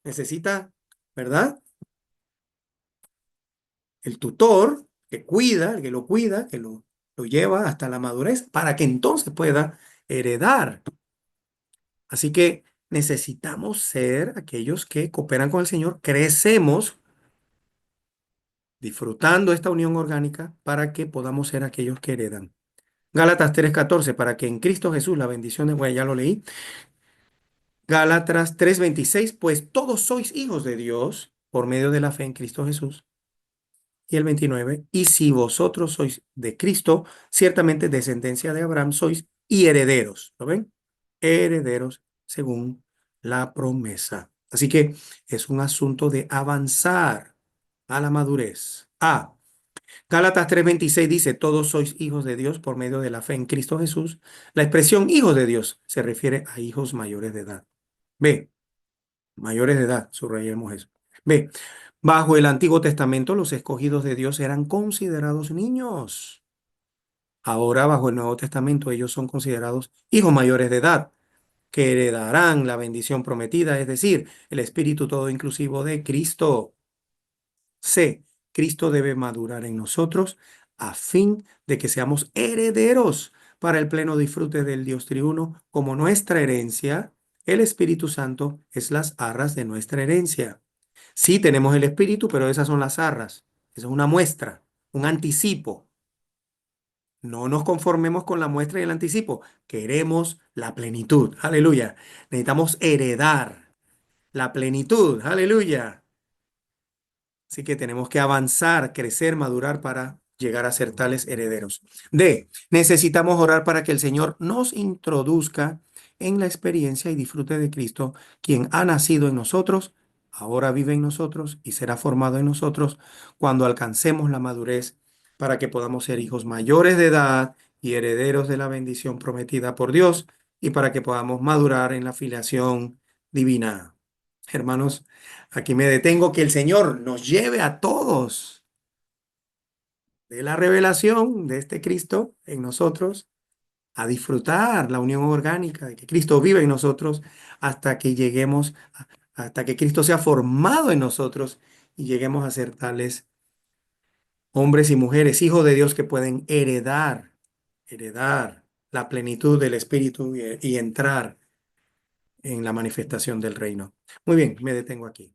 Necesita, ¿verdad? el tutor que cuida, el que lo cuida, lo lleva hasta la madurez para que entonces pueda heredar. Así que necesitamos ser aquellos que cooperan con el Señor, crecemos disfrutando esta unión orgánica para que podamos ser aquellos que heredan. Gálatas 3:14, para que en Cristo Jesús la bendición de, bueno, ya lo leí. Gálatas 3:26, pues todos sois hijos de Dios por medio de la fe en Cristo Jesús. Y el 29, y si vosotros sois de Cristo, ciertamente descendencia de Abraham sois y herederos. ¿Lo ven? Herederos según la promesa. Así que es un asunto de avanzar a la madurez. Gálatas 3:26 dice, todos sois hijos de Dios por medio de la fe en Cristo Jesús. La expresión hijos de Dios se refiere a hijos mayores de edad. B, mayores de edad, subrayemos eso. B, bajo el Antiguo Testamento los escogidos de Dios eran considerados niños. Ahora bajo el Nuevo Testamento ellos son considerados hijos mayores de edad, que heredarán la bendición prometida, es decir, el Espíritu todo inclusivo de Cristo. C. Cristo debe madurar en nosotros a fin de que seamos herederos para el pleno disfrute del Dios triuno como nuestra herencia. El Espíritu Santo es las arras de nuestra herencia. Sí, tenemos el Espíritu, pero esas son las arras. Esa es una muestra, un anticipo. No nos conformemos con la muestra y el anticipo. Queremos la plenitud. Aleluya. Necesitamos heredar la plenitud. Aleluya. Así que tenemos que avanzar, crecer, madurar para llegar a ser tales herederos. D. Necesitamos orar para que el Señor nos introduzca en la experiencia y disfrute de Cristo, quien ha nacido en nosotros, ahora vive en nosotros y será formado en nosotros cuando alcancemos la madurez para que podamos ser hijos mayores de edad y herederos de la bendición prometida por Dios y para que podamos madurar en la filiación divina. Hermanos, aquí me detengo, que el Señor nos lleve a todos de la revelación de este Cristo en nosotros a disfrutar la unión orgánica de que Cristo vive en nosotros hasta que lleguemos, hasta que Cristo sea formado en nosotros y lleguemos a ser tales hombres y mujeres, hijos de Dios que pueden heredar la plenitud del Espíritu y entrar en la manifestación del reino. Muy bien, me detengo aquí.